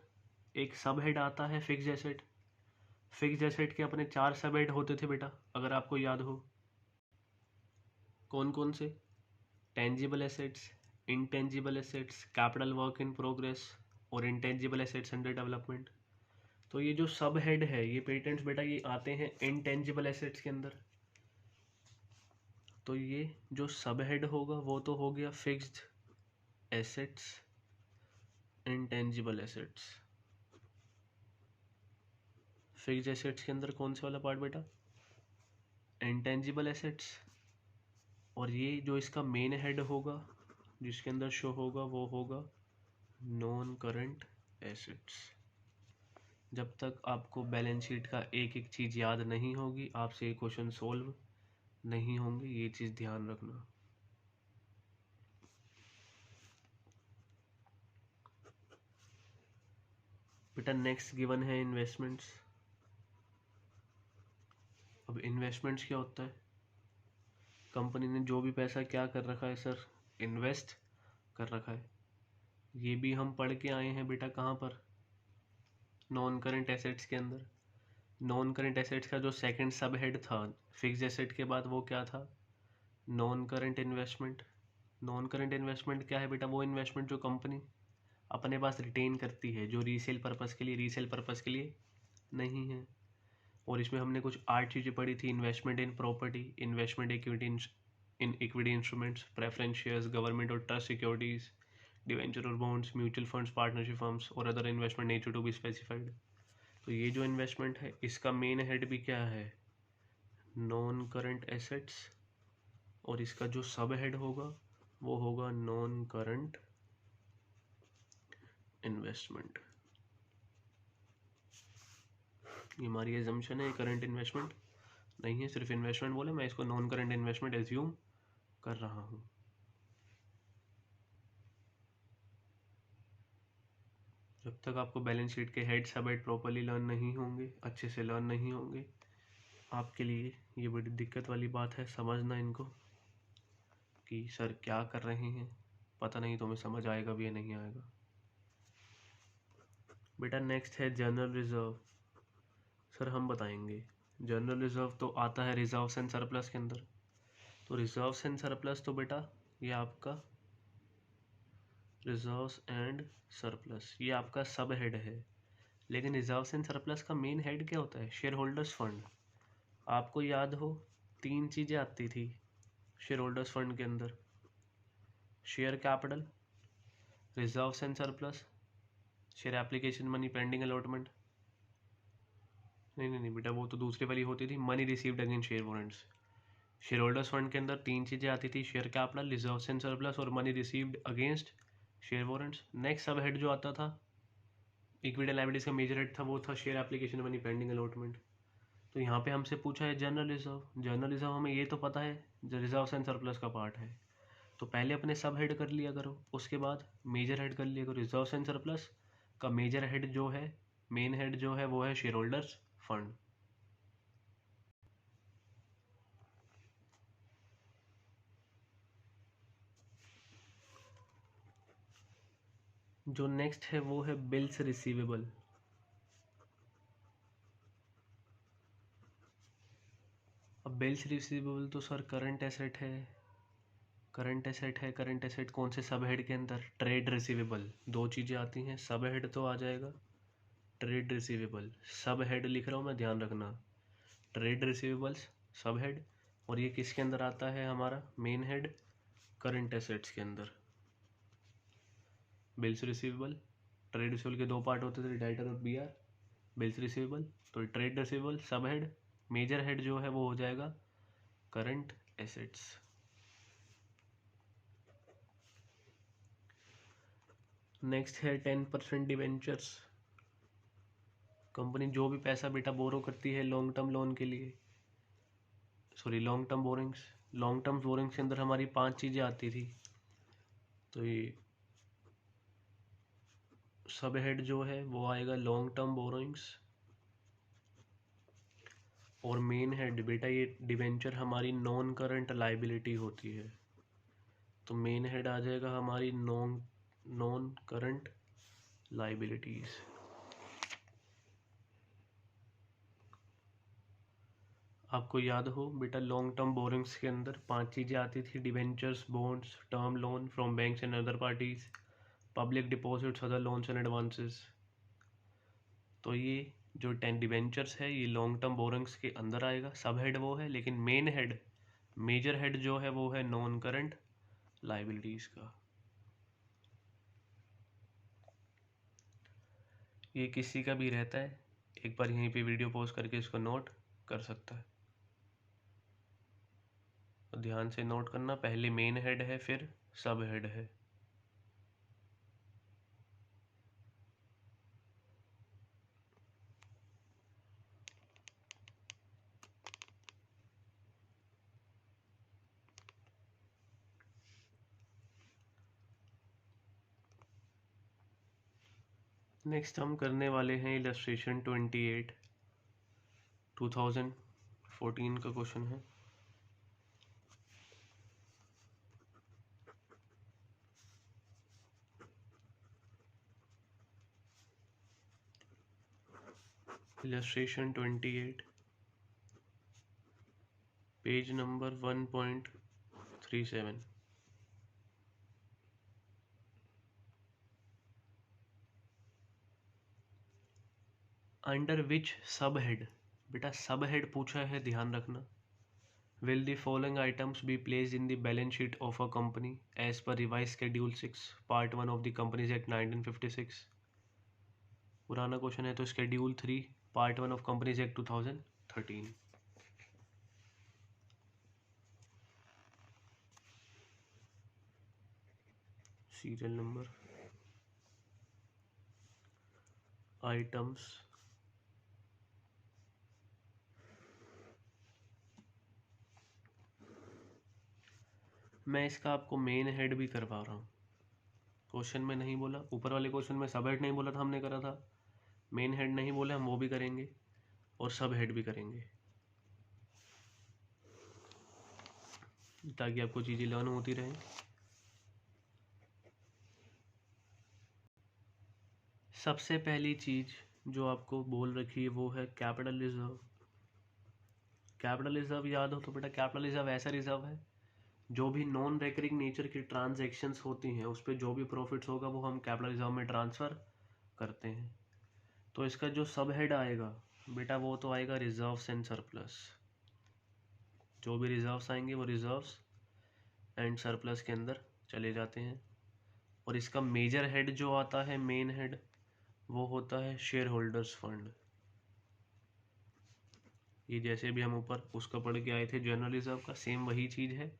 एक सब हेड आता है फिक्स्ड एसेट। फिक्स्ड एसेट के अपने 4 सब हेड होते थे बेटा, अगर आपको याद हो। कौन कौन से, tangible assets, intangible assets, capital work in progress और इंटेंजिबल एसेट्स अंडर डेवलपमेंट। तो ये जो सब हेड है ये पेटेंट्स बेटा ये आते हैं इनटेंजिबल एसेट्स के अंदर। तो ये जो सब हेड होगा वो तो हो गया fixed assets, intangible assets. Fixed assets के अंदर कौन सा वाला पार्ट बेटा, इंटेंजिबल एसेट्स। और ये जो इसका मेन हेड होगा जिसके अंदर शो होगा वो होगा नॉन करंट एसेट्स। जब तक आपको बैलेंस शीट का एक एक चीज़ याद नहीं होगी आपसे ये क्वेश्चन सोल्व नहीं होंगे, ये चीज़ ध्यान रखना। बेटा नेक्स्ट गिवन है इन्वेस्टमेंट्स। अब इन्वेस्टमेंट्स क्या होता है? कंपनी ने जो भी पैसा क्या कर रखा है सर, इन्वेस्ट कर रखा है। ये भी हम पढ़ के आए हैं बेटा कहाँ पर, नॉन करंट एसेट्स के अंदर। नॉन करंट एसेट्स का जो सेकंड सब हेड था फिक्स्ड एसेट के बाद, वो क्या था, non current investment. Non current investment क्या है बेटा? वो इन्वेस्टमेंट जो कंपनी अपने पास रिटेन करती है, जो रीसेल पर्पस के लिए नहीं है। और इसमें हमने कुछ 8 चीज़ें पढ़ी थी, investment in property, investment in equity instruments, preference shares, government और ट्रस्ट सिक्योरिटीज, डिवेंचर और bonds, mutual funds, partnership firms और other investment nature to be specified. तो ये जो इन्वेस्टमेंट है इसका मेन हेड भी क्या है, नॉन करंट एसेट्स, और इसका जो सब हेड होगा वो होगा नॉन करंट इन्वेस्टमेंट। ये हमारी एजम्पशन है, करंट इन्वेस्टमेंट नहीं है, सिर्फ इन्वेस्टमेंट बोले, मैं इसको नॉन करंट इन्वेस्टमेंट एज्यूम कर रहा हूँ। जब तक आपको बैलेंस शीट के head sub head properly learn नहीं होंगे, अच्छे से लर्न नहीं होंगे, आपके लिए ये बड़ी दिक्कत वाली बात है समझना इनको कि सर क्या कर रहे हैं, पता नहीं तुम्हें समझ आएगा भी या नहीं आएगा। बेटा नेक्स्ट है जनरल रिजर्व। सर हम बताएंगे, जनरल रिजर्व तो आता है रिजर्व्स एंड सरप्लस के अंदर। तो रिजर्व्स एंड सरप्लस तो बेटा ये आपका रिजर्व्स एंड सरप्लस ये आपका सब हेड है। लेकिन रिजर्व्स एंड सरप्लस का मेन हेड क्या होता है, शेयर होल्डर्स फंड। आपको याद हो 3 चीज़ें आती थी शेयर होल्डर्स फंड के अंदर, share capital, reserves and surplus, share application money pending allotment. नहीं बेटा वो तो दूसरी वाली होती थी, money received against share warrants. Share holders fund के अंदर 3 चीज़ें आती थी, share capital, reserves and surplus और money received against share warrants. Next sub head जो आता था इक्विटी लायबिलिटीज का मेजर हेड था वो था share application money pending allotment. तो यहाँ पे हमसे पूछा है जनरल रिजर्व। जनरल रिजर्व हमें ये तो पता है जो रिजर्व्स एंड सरप्लस का पार्ट है, तो पहले अपने सब हेड कर लिया करो, उसके बाद मेजर हेड कर लिया करो। रिजर्व्स एंड सरप्लस का मेजर हेड जो है, मेन हेड जो है वो है शेयर होल्डर्स फंड। जो नेक्स्ट है वो है बिल्स रिसीवेबल। अब बिल्स रिसीवेबल तो सर करंट एसेट है, करंट एसेट कौन से सब हेड के अंदर, ट्रेड रिसीवेबल। 2 चीज़ें आती हैं, सब हेड तो आ जाएगा ट्रेड रिसीवेबल, सब हेड लिख रहा हूँ मैं ध्यान रखना, ट्रेड रिसीवेबल्स सब हेड। और ये किसके अंदर आता है हमारा मेन हेड, करंट एसेट्स के अंदर। बिल्स रिसीवेबल, ट्रेड रिसीवेबल के 2 पार्ट होते थे, डाइटर और बीआर। बिल्स रिसीवेबल तो ट्रेड रिसीवेबल सब हेड, मेजर हेड जो है वो हो जाएगा करंट एसेट्स। नेक्स्ट है 10% डिवेंचर्स। कंपनी जो भी पैसा बेटा बोरो करती है लॉन्ग टर्म लोन के लिए, sorry long term borings, long term borings के अंदर हमारी 5 चीज़ें आती थी। तो ये सब हेड जो है वो आएगा लॉन्ग टर्म बोरोइंग्स, और मेन हेड बेटा ये डिवेंचर हमारी नॉन करंट लाइबिलिटी होती है, तो मेन हेड आ जाएगा हमारी नॉन करंट लाइबिलिटीज। आपको याद हो बेटा लॉन्ग टर्म बोरिंग्स के अंदर 5 चीज़ें आती थी, debentures, bonds, term loan from banks and other parties, public deposits, other loans and advances. तो ये जो 10 डिवेंचर्स है ये लॉन्ग टर्म बोरिंग्स के अंदर आएगा, सब हेड वो है, लेकिन मेन हेड मेजर हेड जो है वो है नॉन करंट लाइबिलिटीज का। ये किसी का भी रहता है, एक बार यहीं पे वीडियो पॉज करके इसको नोट कर सकता है। तो ध्यान से नोट करना, पहले मेन हेड है फिर सब हेड है। नेक्स्ट हम करने वाले हैं इलस्ट्रेशन 28, 2014 का क्वेश्चन है। Illustration 28, page number 1.37। Under which sub head, बेटा सब हेड पूछा है, ध्यान रखना। Will the following items be placed in the balance sheet of a company as per revise schedule 6 part 1 of the companies act 1956। पुराना question है तो schedule 3 part 1 of companies act 2013। Serial number, items, मैं इसका आपको main head भी करवा रहा हूँ। क्वेश्चन में नहीं बोला, ऊपर वाले क्वेश्चन में सब हेड नहीं बोला था, हमने करा था। मेन हेड नहीं बोले, हम वो भी करेंगे और सब हेड भी करेंगे, ताकि आपको चीज़ें लर्न होती रहें। सबसे पहली चीज़ जो आपको बोल रखी है वो है कैपिटल रिजर्व। कैपिटल रिजर्व याद हो तो बेटा, कैपिटल रिजर्व ऐसा रिजर्व है जो भी नॉन रेकरिंग नेचर की ट्रांजैक्शंस होती हैं उस पर जो भी प्रॉफिट्स होगा वो हम कैपिटल रिजर्व में ट्रांसफ़र करते हैं। तो इसका जो सब हेड आएगा बेटा वो तो आएगा रिजर्व्स एंड सरप्लस। जो भी रिजर्व्स आएंगे वो रिजर्व्स एंड सरप्लस के अंदर चले जाते हैं। और इसका मेजर हेड जो आता है, मेन हेड, वो होता है शेयर होल्डर्स फंड। ये जैसे भी हम ऊपर उसका पढ़ के आए थे जनरल रिजर्व का, सेम वही चीज़ है।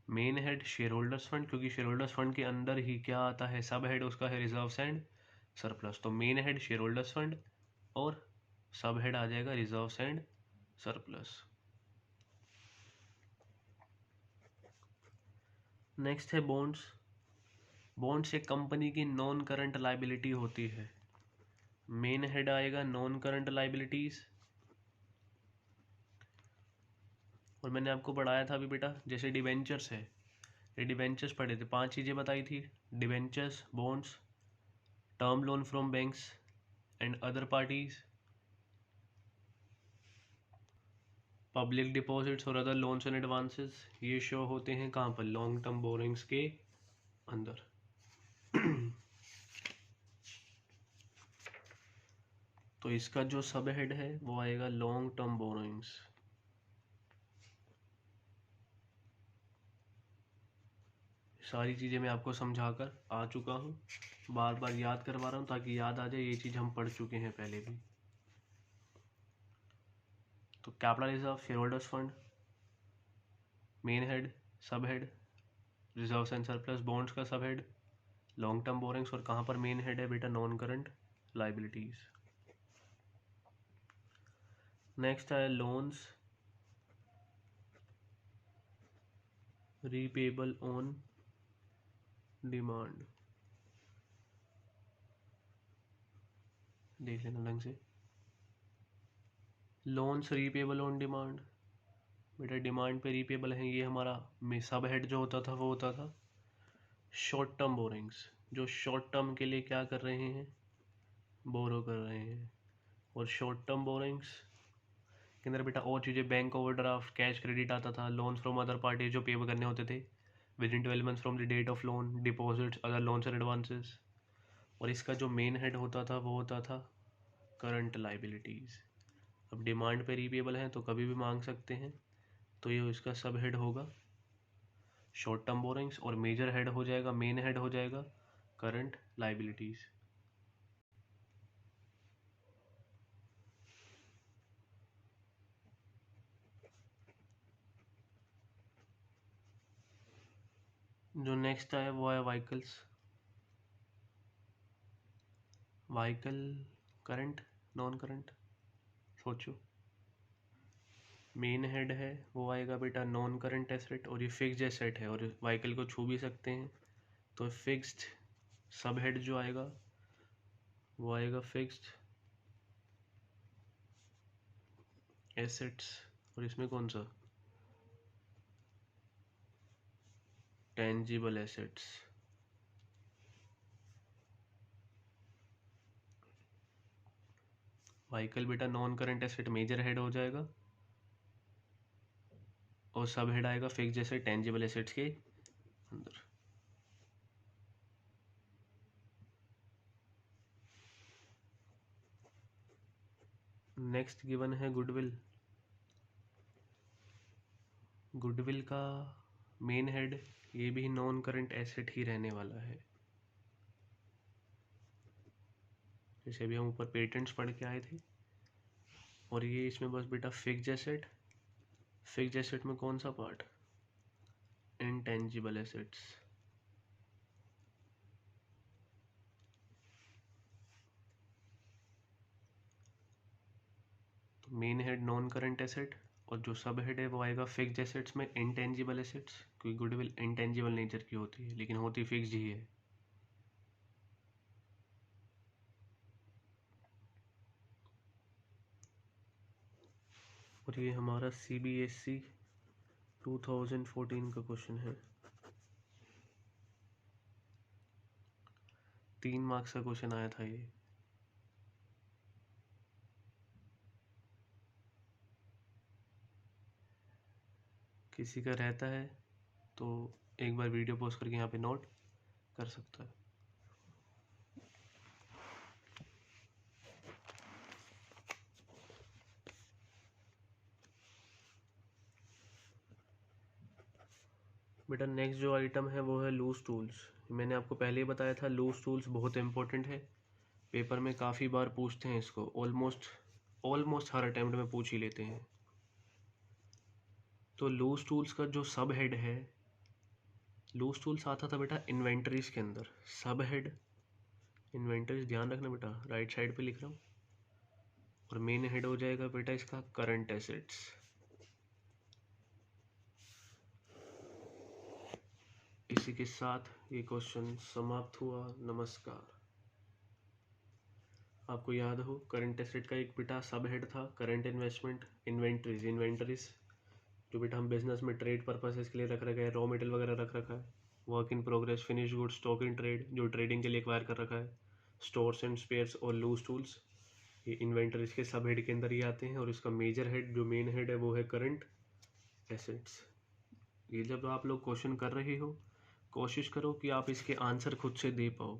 Main head share holders fund, क्योंकि शेयर होल्डर्स फंड के अंदर ही क्या आता है, सब हेड उसका है रिजर्व्स एंड सरप्लस। तो main head share holders fund और सब हेड आ जाएगा रिजर्व्स एंड सरप्लस। नेक्स्ट है बॉन्ड्स। बॉन्ड्स एक कंपनी की नॉन करंट लाइबिलिटी होती है। मेन हेड आएगा नॉन करंट लाइबिलिटीज। और मैंने आपको पढ़ाया था अभी बेटा, जैसे डिवेंचर्स है, ये डिवेंचर्स पढ़े थे, 5 चीज़ें बताई थी, debentures, bonds, term loan from banks and other parties, public deposits और अदर लोन्स एंड एडवांसेस। ये शो होते हैं कहाँ पर, लॉन्ग टर्म बोरिंग्स के अंदर। तो इसका जो सब हेड है वो आएगा लॉन्ग टर्म बोरिंग्स। सारी चीज़ें मैं आपको समझाकर आ चुका हूँ, बार बार याद करवा रहा हूँ ताकि याद आ जाए, ये चीज़ हम पढ़ चुके हैं पहले भी। तो capital reserve, share holders fund, main head, sub head, reserves and surplus, bonds का sub head, long term borings, और कहाँ पर मेन हेड है बेटा, नॉन करंट लाइबिलिटीज। नेक्स्ट है लोन्स रीपेबल ऑन डिमांड। देख लेना ढंग से, लोन्स रीपेबल ऑन डिमांड, बेटा डिमांड पे रीपेबल है। ये हमारा सब हेड जो होता था वो होता था शॉर्ट टर्म बोरिंग्स, जो शॉर्ट टर्म के लिए क्या कर रहे हैं, बोरो कर रहे हैं। और शॉर्ट टर्म बोरिंग्स के अंदर बेटा और चीज़ें, बैंक ओवरड्राफ्ट, कैश क्रेडिट आता था, लोन्स फ्रॉम अदर पार्टी जो पे करने होते थे within 12 months from the date of loan, deposits, other loans and advances. और इसका जो मेन हेड होता था वो होता था करंट लाइबिलिटीज़। अब डिमांड पे रीपेबल है तो कभी भी मांग सकते हैं, तो ये इसका सब हेड होगा शॉर्ट टर्म बोरिंग्स, और मेजर हेड हो जाएगा, मेन हेड हो जाएगा करंट लाइबिलिटीज़। जो नेक्स्ट है वो है vehicles. Vehicle current, non current, सोचो। मेन हेड है वो आएगा बेटा नॉन करंट एसेट, और ये फिक्स्ड एसेट है और व्हीकल को छू भी सकते हैं, तो फिक्स्ड। सब हेड जो आएगा वो आएगा फिक्स्ड एसेट्स, और इसमें कौन सा, टेंजिबल एसेट्स। व्हीकल बेटा non current asset major head हो जाएगा, और सब हेड आएगा फिक्स्ड एसेट टेंजिबल एसेट्स के अंदर। नेक्स्ट गिवन है गुडविल। गुडविल का मेन हेड, ये भी नॉन करंट एसेट ही रहने वाला है। जैसे अभी हम ऊपर पेटेंट्स पढ़ के आए थे, और ये इसमें बस बेटा फिक्स्ड एसेट। फिक्स्ड एसेट में कौन सा पार्ट, इनटेंजिबल एसेट्स। तो main head non current asset, और जो सब हेड है वो आएगा फिक्स्ड एसेट्स में इनटेंजिबल एसेट्स, क्योंकि गुडविल इनटेंजिबल नेचर की होती है लेकिन होती फिक्स्ड ही है। और ये हमारा CBSE 2014 का क्वेश्चन है। 3 मार्क्स का क्वेश्चन आया था ये। किसी का रहता है तो एक बार वीडियो पॉज करके यहाँ पे नोट कर सकता है। बेटा नेक्स्ट जो आइटम है वो है लूज टूल्स। मैंने आपको पहले ही बताया था लूज टूल्स बहुत इंपॉर्टेंट है, पेपर में काफ़ी बार पूछते हैं इसको, ऑलमोस्ट हर अटेम्प्ट में पूछ ही लेते हैं। तो लूज टूल्स का जो सब हेड है, लूज टूल्स आता था बेटा इन्वेंटरीज के अंदर। सब हेड इन्वेंटरीज, ध्यान रखना बेटा राइट साइड पे लिख रहा हूँ, और मेन हेड हो जाएगा बेटा इसका करंट एसेट्स। इसी के साथ ये क्वेश्चन समाप्त हुआ। नमस्कार। आपको याद हो करंट एसेट का एक बेटा सब हेड था करंट इन्वेस्टमेंट, इन्वेंटरीज जो बेटा हम बिजनेस में ट्रेड पर्पसेस के लिए रख रखा है, रॉ मटेरियल वगैरह रख रखा है, work in progress, finish goods, stock in trade जो ट्रेडिंग के लिए एक्वायर कर रखा है, स्टोर्स एंड स्पेयर्स और लूज टूल्स, ये इन्वेंटरीज के सब हेड के अंदर ही आते हैं। और इसका मेजर हेड जो मेन हेड है वो है करंट एसेट्स। ये जब आप लोग क्वेश्चन कर रहे हो कोशिश करो कि आप इसके आंसर खुद से दे पाओ,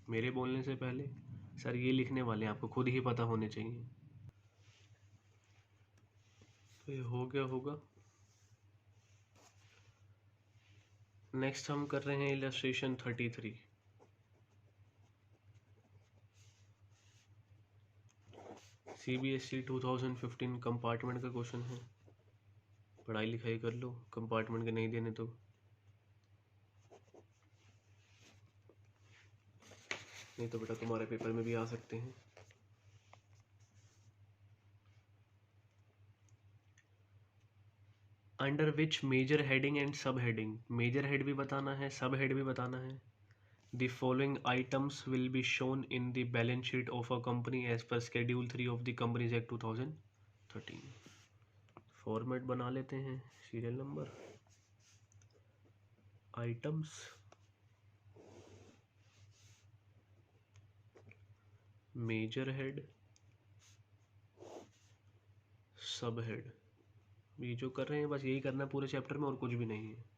मेरे बोलने से पहले। सर ये लिखने वाले हैं, आपको खुद ही पता होने चाहिए। तो ये हो गया होगा। नेक्स्ट हम कर रहे हैं इलस्ट्रेशन 33। CBSE 2015 कंपार्टमेंट का क्वेश्चन है। पढ़ाई लिखाई कर लो, कंपार्टमेंट के नहीं देने तो नहीं तो बेटा तुम्हारे पेपर में भी आ सकते हैं। Under which major heading and sub heading, major head भी बताना है सब हेड भी बताना है। The following items will be shown in the balance sheet of a company as per Schedule 3 of the Companies Act 2013। Format बना लेते हैं, serial number, items, major head, sub head. ये जो कर रहे हैं बस यही करना है पूरे चैप्टर में, और कुछ भी नहीं है।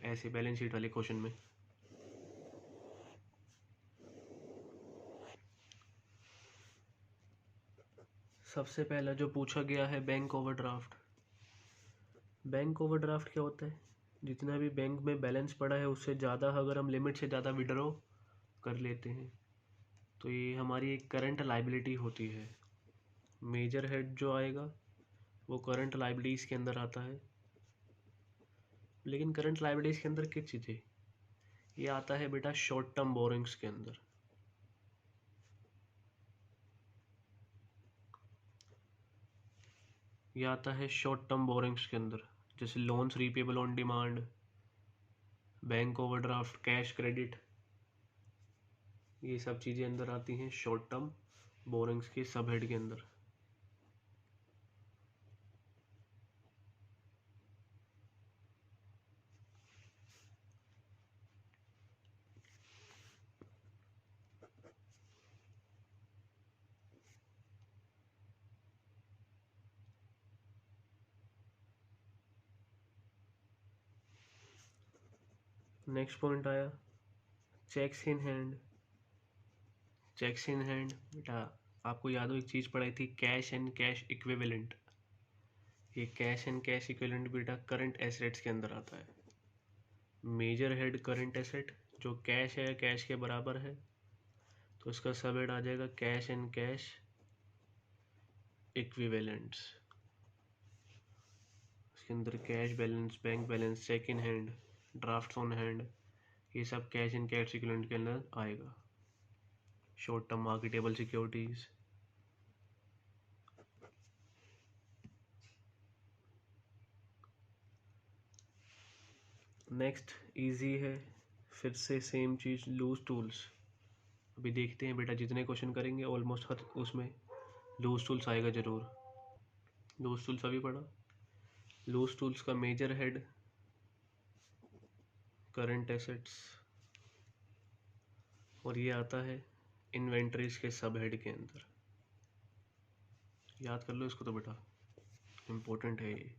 ऐसे बैलेंस शीट वाले क्वेश्चन में सबसे पहला जो पूछा गया है बैंक ओवरड्राफ्ट। बैंक ओवरड्राफ्ट क्या होता है, जितना भी बैंक में बैलेंस पड़ा है उससे ज़्यादा अगर हम लिमिट से ज़्यादा विड्रॉ कर लेते हैं तो ये हमारी एक करंट लाइबिलिटी होती है। मेजर हेड जो आएगा वो करंट लाइबिलिटीज़ के अंदर आता है। लेकिन करंट लाइबिलिटीज़ के अंदर किस चीज़ें, ये आता है बेटा शॉर्ट टर्म बोरिंग्स के अंदर। ये आता है शॉर्ट टर्म बोरिंग्स के अंदर, जैसे loans repayable on demand, bank overdraft, cash credit, ये सब चीज़ें अंदर आती हैं शॉर्ट टर्म बोरिंग्स के सब हेड के अंदर। नेक्स्ट पॉइंट आया checks in hand. Checks in hand बेटा आपको याद हो एक चीज़ पढ़ाई थी, कैश एंड कैश इक्विवेलेंट। ये कैश एंड कैश इक्विवेलेंट बेटा करंट एसेट्स के अंदर आता है। मेजर हेड करंट एसेट जो कैश है, कैश के बराबर है, तो इसका सब हेड आ जाएगा कैश एंड कैश इक्विवेलेंट्स। इसके अंदर cash balance, bank balance, cheque in hand, draft on hand, ये सब कैश एंड कैश इक्विवेलेंट के अंदर आएगा। Short term marketable securities. Next easy है, फिर से सेम चीज़ लूज टूल्स। अभी देखते हैं बेटा जितने क्वेश्चन करेंगे ऑलमोस्ट हर उसमें लूज टूल्स आएगा ज़रूर। लूज टूल्स अभी पढ़ा। लूज टूल्स का मेजर हेड करंट एसेट्स, और ये आता है इन्वेंटरीज के सब हेड के अंदर। याद कर लो इसको तो बेटा, इम्पोर्टेंट है ये।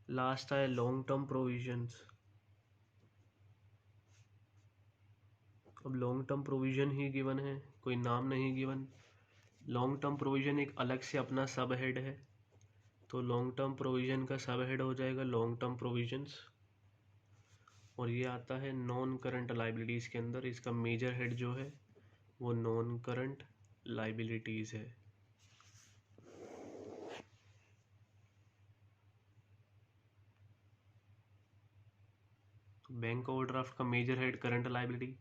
लास्ट है लॉन्ग टर्म प्रोविजंस। अब लॉन्ग टर्म प्रोविजन ही गिवन है, कोई नाम नहीं गिवन। लॉन्ग टर्म प्रोविजन एक अलग से अपना सब हेड है, तो लॉन्ग टर्म प्रोविजन का सब हेड हो जाएगा लॉन्ग टर्म प्रोविजंस। और ये आता है नॉन करंट लाइबिलिटीज़ के अंदर। इसका मेजर हेड जो है वो नॉन करंट लाइबिलिटीज़ है। बैंक ओवरड्राफ्ट का मेजर हेड करंट लाइबिलिटी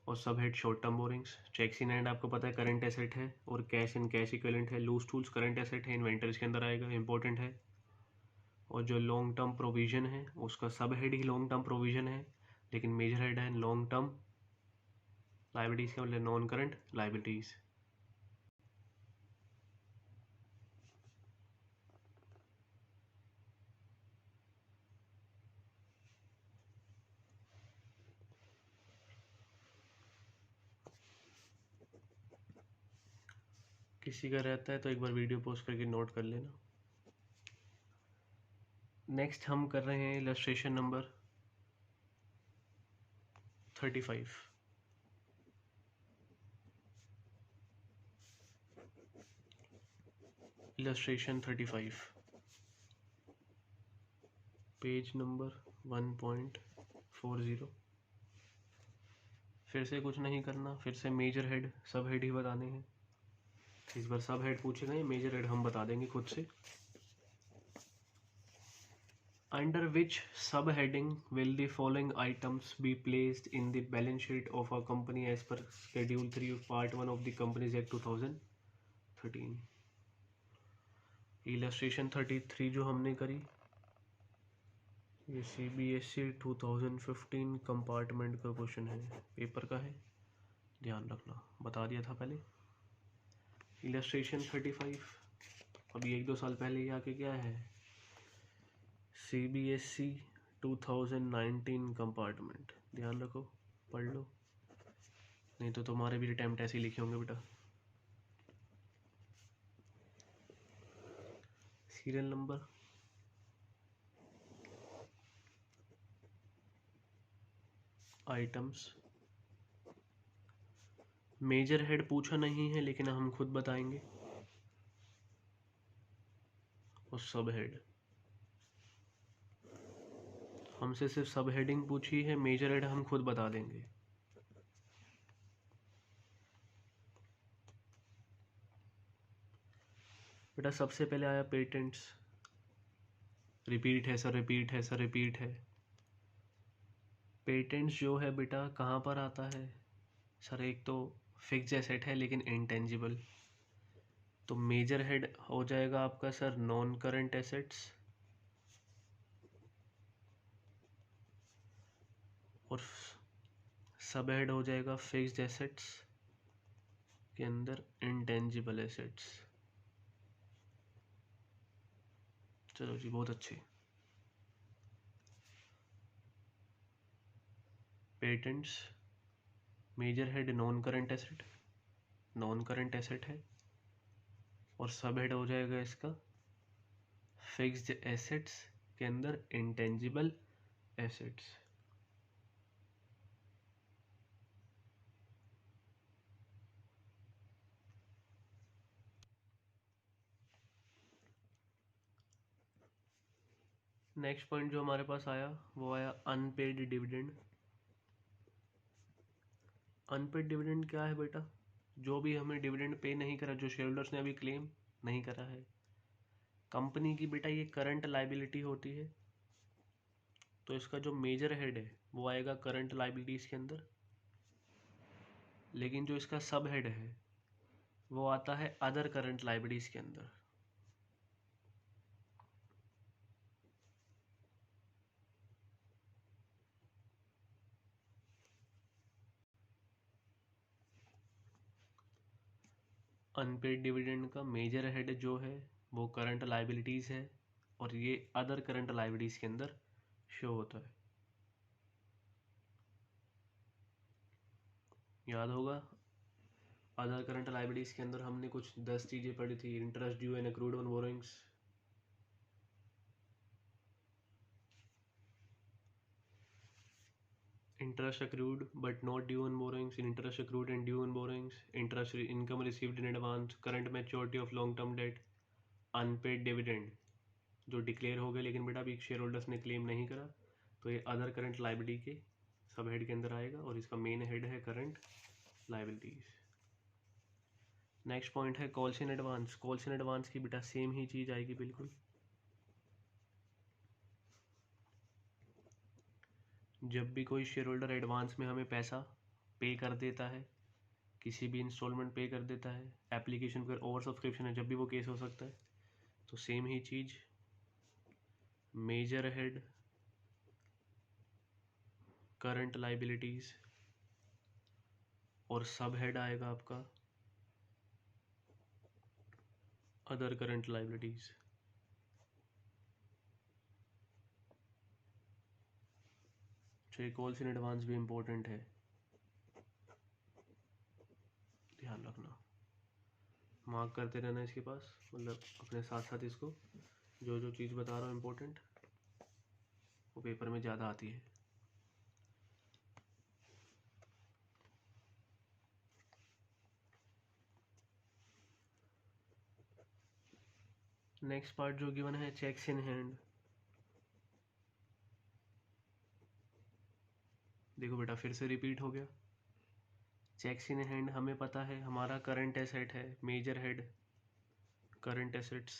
और sub head short term borings. Checks in hand आपको पता है करंट एसेट है और कैश इन कैश इक्विवेलेंट है। लूज टूल्स करंट एसेट है, इन्वेंटरीज के अंदर आएगा, इंपॉर्टेंट है। और जो लॉन्ग टर्म प्रोविजन है उसका सब हेड ही लॉन्ग टर्म प्रोविजन है, लेकिन मेजर हेड है लॉन्ग टर्म लाइबिलिटीज़ के मतलब नॉन करंट लाइबिलिटीज़। किसी का रहता है तो एक बार वीडियो पोस्ट करके नोट कर लेना। नेक्स्ट हम कर रहे हैं illustration number 35। Illustration 35 page number 1.40। फिर से कुछ नहीं करना, फिर से मेजर हेड सब हेड ही बताने हैं। इस बार सब हेड पूछेगा, ये मेजर हेड हम बता देंगे खुद से। Under which subheading will the following items be placed in the balance sheet of a company as per Schedule 3 of Part 1 of the Companies Act 2013? Illustration 33 जो हमने करी, ये CBSE 2015 कंपार्टमेंट का क्वेश्चन है, पेपर का है, ध्यान रखना, बता दिया था पहले। Illustration 35 अभी 1-2 साल पहले ही आके क्या है, CBSE 2019 कंपार्टमेंट, ध्यान रखो, पढ़ लो, नहीं तो तुम्हारे भी अटेम्प्ट ऐसे ही लिखे होंगे बेटा। Serial number, items, major head पूछा नहीं है लेकिन हम खुद बताएंगे, और सब हेड हमसे सिर्फ सब हेडिंग पूछी है, मेजर हेड हम खुद बता देंगे। बेटा सबसे पहले आया पेटेंट्स, रिपीट है सर, रिपीट है सर, रिपीट है। पेटेंट्स जो है बेटा कहाँ पर आता है सर, एक तो फिक्स्ड एसेट है लेकिन इंटेंजिबल, तो मेजर हेड हो जाएगा आपका सर नॉन करंट एसेट्स, और सब हेड हो जाएगा फिक्स्ड एसेट्स के अंदर इंटेंजिबल एसेट्स। चलो जी, बहुत अच्छे। Patents, major head non current asset, non current asset है, और सब हेड हो जाएगा इसका फिक्स्ड एसेट्स के अंदर इंटेंजिबल एसेट्स। नेक्स्ट पॉइंट जो हमारे पास आया वो आया अनपेड डिविडेंड। अनपेड डिविडेंड क्या है बेटा? जो भी हमें डिविडेंड पे नहीं करा, जो शेयर होल्डर्स ने अभी क्लेम नहीं करा है। कंपनी की बेटा ये करंट लाइबिलिटी होती है, तो इसका जो मेजर हेड है वो आएगा करंट लाइबिलिटीज के अंदर, लेकिन जो इसका सब हेड है वो आता है अदर करंट लाइबिलिटीज के अंदर। अनपेड डिविडेंड का मेजर हेड जो है वो करंट लाइबिलिटीज है, और ये अदर करंट लाइबिलिटीज के अंदर शो होता है। याद होगा अदर करंट लाइबिलिटीज के अंदर हमने कुछ 10 चीजें पढ़ी थी। Interest due and accrued on borrowings, interest accrued but not due on borrowings, interest accrued and due on borrowings, interest income received in advance, current maturity of long term debt, unpaid dividend जो declare हो गए लेकिन बेटा अभी share holders ने claim नहीं करा, तो ये अदर करंट लाइबिलिटी के सब हेड के अंदर आएगा, और इसका मेन हेड है करंट लाइबिलिटीज। नेक्स्ट पॉइंट है calls in advance. Calls in advance की बेटा सेम ही चीज आएगी बिल्कुल। जब भी कोई शेयर होल्डर एडवांस में हमें पैसा पे कर देता है, किसी भी इंस्टॉलमेंट पे कर देता है, एप्लीकेशन पर ओवर सब्सक्रिप्शन है, जब भी वो केस हो सकता है, तो सेम ही चीज मेजर हेड करंट लाइबिलिटीज और सब हेड आएगा आपका अदर करंट लाइबिलिटीज। तो कॉल्स इन एडवांस भी इम्पोर्टेंट है, ध्यान रखना, मार्क करते रहना इसके पास, मतलब अपने साथ साथ इसको जो जो चीज़ बता रहा हूँ इम्पोर्टेंट वो पेपर में ज़्यादा आती है। नेक्स्ट पार्ट जो गिवन है चेक्स इन हैंड। देखो बेटा फिर से रिपीट हो गया। चेक्स इन हैंड हमें पता है हमारा करंट एसेट है, मेजर हेड करंट एसेट्स,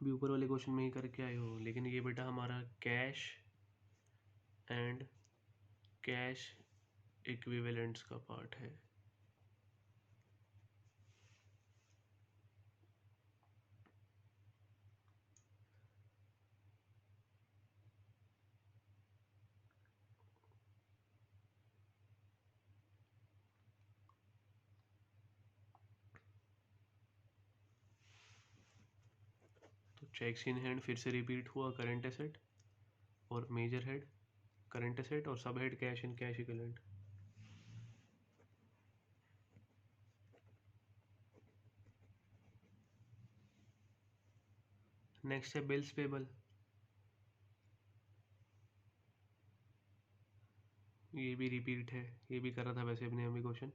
भी ऊपर वाले क्वेश्चन में ही करके आए हो, लेकिन ये बेटा हमारा कैश एंड कैश इक्विवेलेंट्स का पार्ट है। तो चेक्स इन हैंड फिर से रिपीट हुआ, करंट एसेट और मेजर हेड करंट एसेट और sub head cash and cash equivalent. Next है बिल्स पेबल। ये भी रिपीट है, ये भी कर रहा था वैसे अपने अभी क्वेश्चन।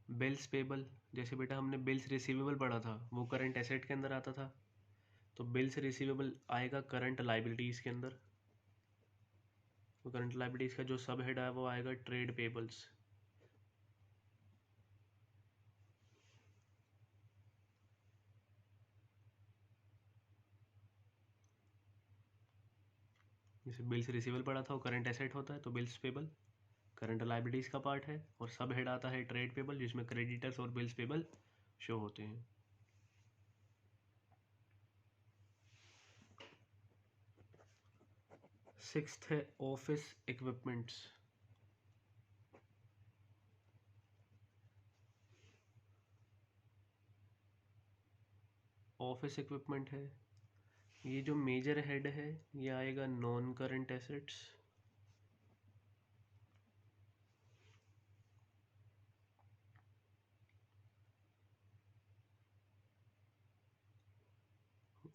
बिल्स पेबल जैसे बेटा हमने बिल्स रिसीवेबल पढ़ा था, वो करंट एसेट के अंदर आता था, तो बिल्स रिसीवेबल आएगा करंट लाइबिलिटीज के अंदर। तो करंट लाइबिलिटीज का जो सब हेड है वो आएगा ट्रेड पेबल्स। जैसे बिल्स रिसीवेबल पढ़ा था वो करंट एसेट होता है, तो बिल्स पेबल करंट लाइबिलिटीज का पार्ट है, और सब हेड आता है ट्रेड पेबल जिसमें क्रेडिटर्स और बिल्स पेबल शो होते हैं। सिक्स्थ है ऑफिस इक्विपमेंट्स। ऑफिस इक्विपमेंट है, ये जो मेजर हेड है ये आएगा non current assets.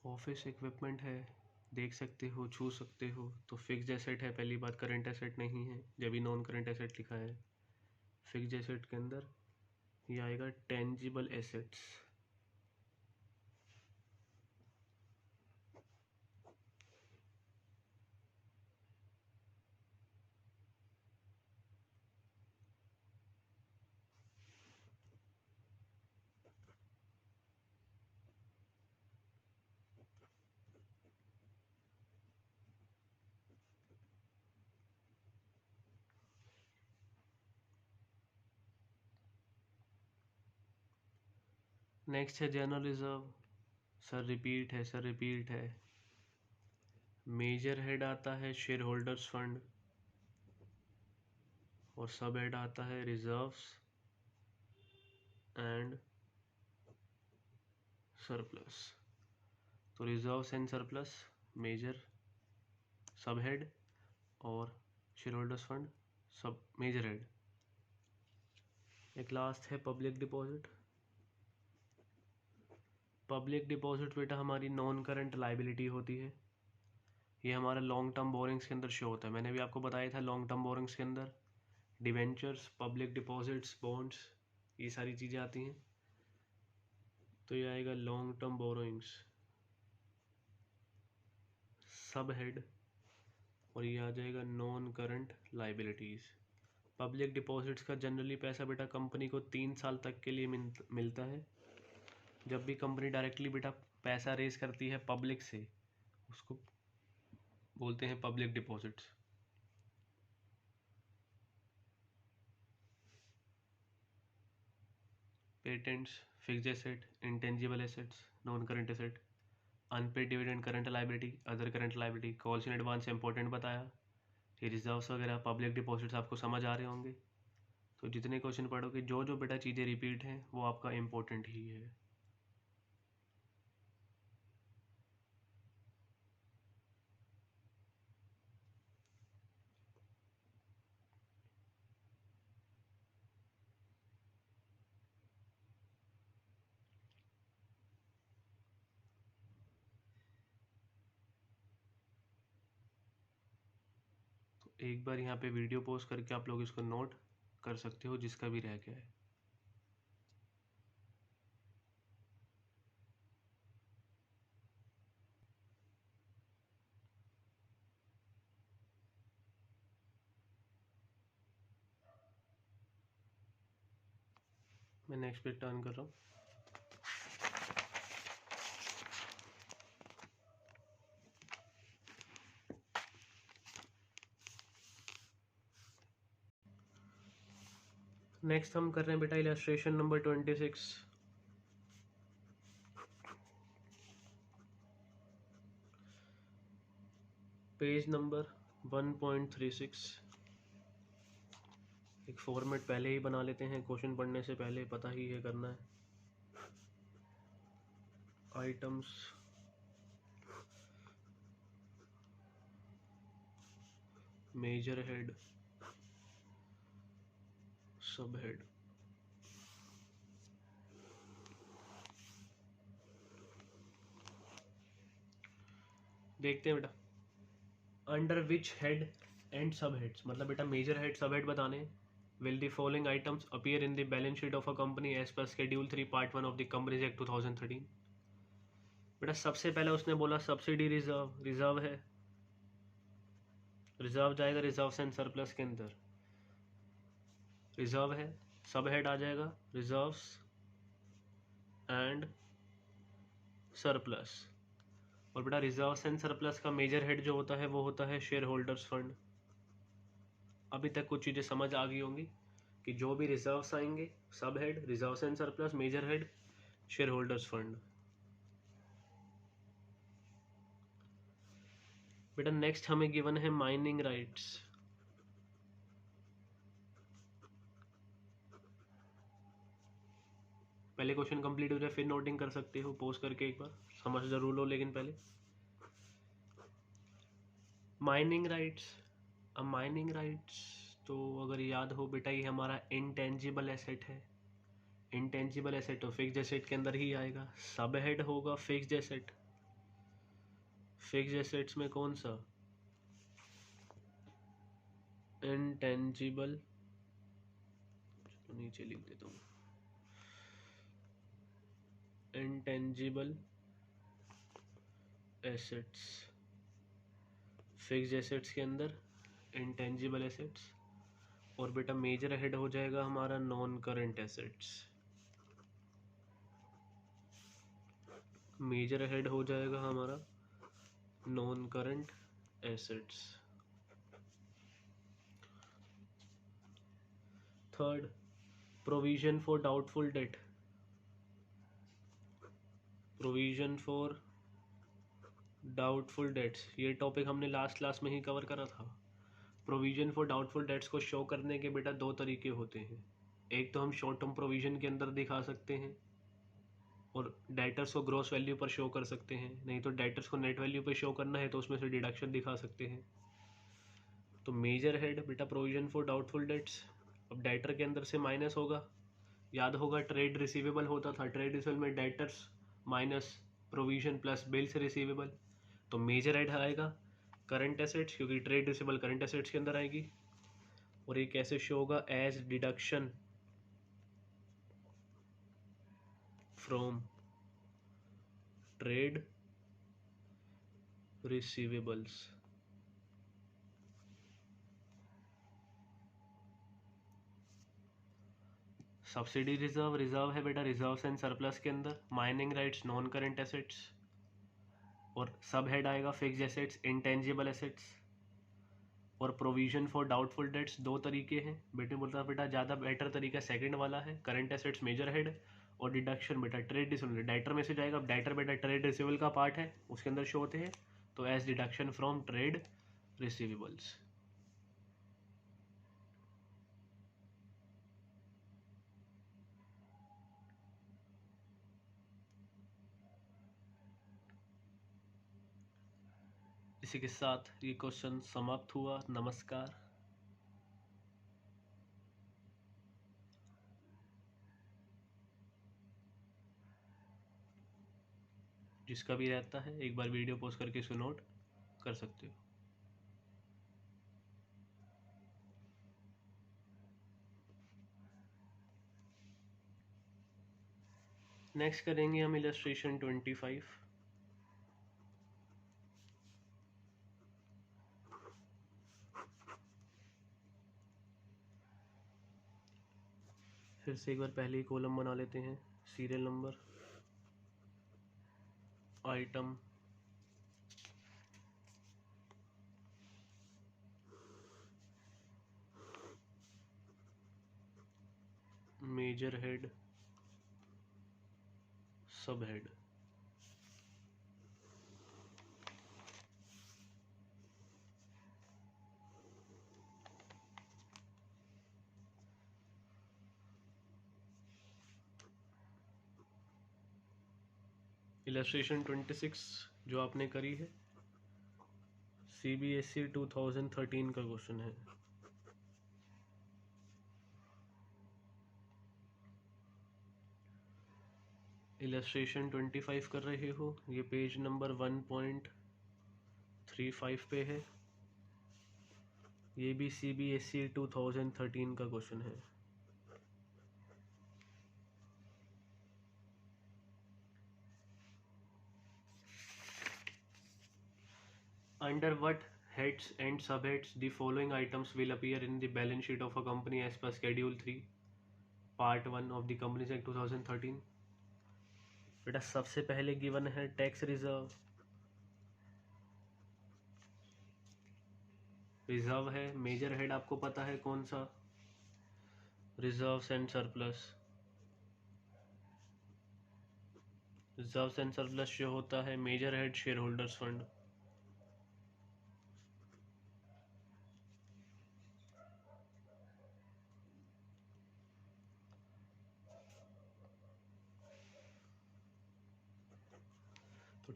Office equipment है, देख सकते हो, छू सकते हो, तो फिक्स्ड एसेट है। पहली बात, करंट एसेट नहीं है, जब भी नॉन करंट एसेट लिखा है। फिक्स्ड एसेट के अंदर ये आएगा टेंजिबल एसेट्स। नेक्स्ट है जनरल रिजर्व। सर रिपीट है, सर रिपीट है। मेजर हेड आता है शेयर होल्डर्स फंड और सब हेड आता है रिजर्व्स एंड सरप्लस। तो रिजर्व्स एंड सरप्लस मेजर सब हेड और शेयर होल्डर्स फंड सब मेजर हेड। एक लास्ट है पब्लिक डिपॉजिट। पब्लिक डिपॉजिट बेटा हमारी नॉन करंट लाइबिलिटी होती है। ये हमारा लॉन्ग टर्म बोरिंग्स के अंदर शो होता है। मैंने भी आपको बताया था लॉन्ग टर्म बोरिंग्स के अंदर डिवेंचर्स, पब्लिक डिपॉजिट्स, बॉन्ड्स, ये सारी चीज़ें आती हैं। तो ये आएगा लॉन्ग टर्म बोरोइंग्स सब हेड और ये आ जाएगा non current liabilities. Public deposits का जनरली पैसा बेटा कंपनी को 3 साल तक के लिए मिलता है। जब भी कंपनी डायरेक्टली बेटा पैसा रेज करती है पब्लिक से, उसको बोलते हैं public deposits. Patents, fixed asset, intangible assets, non current asset, unpaid dividend, current liability, other current liability, calls in advance important बताया। ये रिजर्व्स वगैरह, पब्लिक डिपॉजिट्स आपको समझ आ रहे होंगे। तो जितने क्वेश्चन पढ़ोगे, जो जो बेटा चीज़ें रिपीट हैं वो आपका इम्पोर्टेंट ही है। तो एक बार यहाँ पे वीडियो पॉज करके आप लोग इसको नोट कर सकते हो जिसका भी रह गया है। मैं नेक्स्ट पे टर्न कर रहा हूँ। नेक्स्ट हम कर रहे हैं बेटा इलस्ट्रेशन नंबर 26। Page number 1.36। एक फॉर्मेट पहले ही बना लेते हैं, क्वेश्चन पढ़ने से पहले पता ही है करना है। Items, major head, sub head. देखते हैं बेटा, under which head and sub heads, मतलब बेटा मेजर हेड सब हेड बताने। Will the following items appear in the balance sheet of a company as per schedule 3 part 1 of the companies act 2013। बेटा सबसे पहले उसने बोला सब्सिडी रिजर्व, रिजर्व है, reserve जाएगा रिजर्व एंड सरप्लस के अंदर। रिजर्व है, सब हेड आ जाएगा रिजर्व्स एंड सरप्लस। और बेटा रिजर्व्स एंड सरप्लस का मेजर हेड जो होता है वो होता है शेयर होल्डर्स फंड। अभी तक कुछ चीज़ें समझ आ गई होंगी कि जो भी रिजर्व्स आएंगे, sub head, reserves and surplus, major head, share holders fund. बेटा नेक्स्ट हमें गिवन है माइनिंग राइट्स। पहले क्वेश्चन कंप्लीट हो जाए फिर नोटिंग कर सकते हो, पोज करके एक बार समझ जरूर लो। लेकिन पहले माइनिंग राइट्स। अब माइनिंग राइट्स तो अगर याद हो बेटा, ये हमारा इंटेंजिबल एसेट है। इंटेंजिबल एसेट तो फिक्स्ड एसेट के अंदर ही आएगा। सब हेड होगा फिक्स्ड एसेट। फिक्स्ड एसेट्स में कौन सा? इंटेंजिबल, चलो नीचे लिख देता हूँ, इंटेंजिबल एसेट्स। फिक्स्ड एसेट्स के अंदर इंटेंजिबल एसेट्स। और बेटा मेजर हेड हो जाएगा हमारा non current assets. Major head हो जाएगा हमारा non current assets. Third, provision for doubtful debt. Provision for doubtful debts, ये टॉपिक हमने लास्ट क्लास में ही कवर करा था। प्रोविजन फॉर डाउटफुल डेट्स को शो करने के बेटा दो तरीके होते हैं। एक तो हम शॉर्ट टर्म प्रोविजन के अंदर दिखा सकते हैं और डेटर्स को ग्रॉस वैल्यू पर शो कर सकते हैं, नहीं तो डेटर्स को नेट वैल्यू पर शो करना है तो उसमें से डिडक्शन दिखा सकते हैं। तो मेजर हेड बेटा प्रोविजन फॉर डाउटफुल डेट्स। अब डेटर के अंदर से माइनस होगा, याद होगा ट्रेड रिसीवेबल होता था, ट्रेड रिसीवेबल में debtors minus provision plus bills receivable. तो मेजर हेड आएगा करंट एसेट्स, क्योंकि ट्रेड रिसीवेबल करंट एसेट्स के अंदर आएगी। और ये कैसे शो होगा? As deduction from trade receivables. Subsidy reserve, reserve है बेटा रिजर्व्स एंड सरप्लस के अंदर। Mining rights non current assets. और सब हेड आएगा फिक्स्ड एसेट्स, इंटेंजिबल एसेट्स। और प्रोविजन फॉर डाउटफुल डेट्स दो तरीके हैं बेटे, बोलता बेटा ज़्यादा बेटर तरीका सेकंड वाला है, करंट एसेट्स मेजर हेड और डिडक्शन बेटा ट्रेड रिसीवेबल। डेटर में से जाएगा, अब डेटर बेटा ट्रेड रिसीवेबल का पार्ट है, उसके अंदर शो होते हैं, तो as deduction from trade receivables. इसी के साथ ये क्वेश्चन समाप्त हुआ। नमस्कार। जिसका भी रहता है एक बार वीडियो पॉज करके इसको नोट कर सकते हो। नेक्स्ट करेंगे हम इलस्ट्रेशन 25। फिर से एक बार पहले ही कॉलम बना लेते हैं। Serial number, item, major head, sub head. Illustration 26 जो आपने करी है, CBSE 2013 का क्वेश्चन है। इलस्ट्रेशन 25 कर रहे हो, ये पेज नंबर 1.35 पे है। ये भी CBSE 2013 का क्वेश्चन है। Under what heads and subheads the following items will appear in the balance sheet of a company as per Schedule 3, Part 1 of the Companies Act 2013? बेटा सबसे पहले गिवन है टैक्स रिजर्व। रिजर्व है, major head आपको पता है कौन सा? Reserves and surplus. Reserves and surplus जो होता है, major head share holders fund.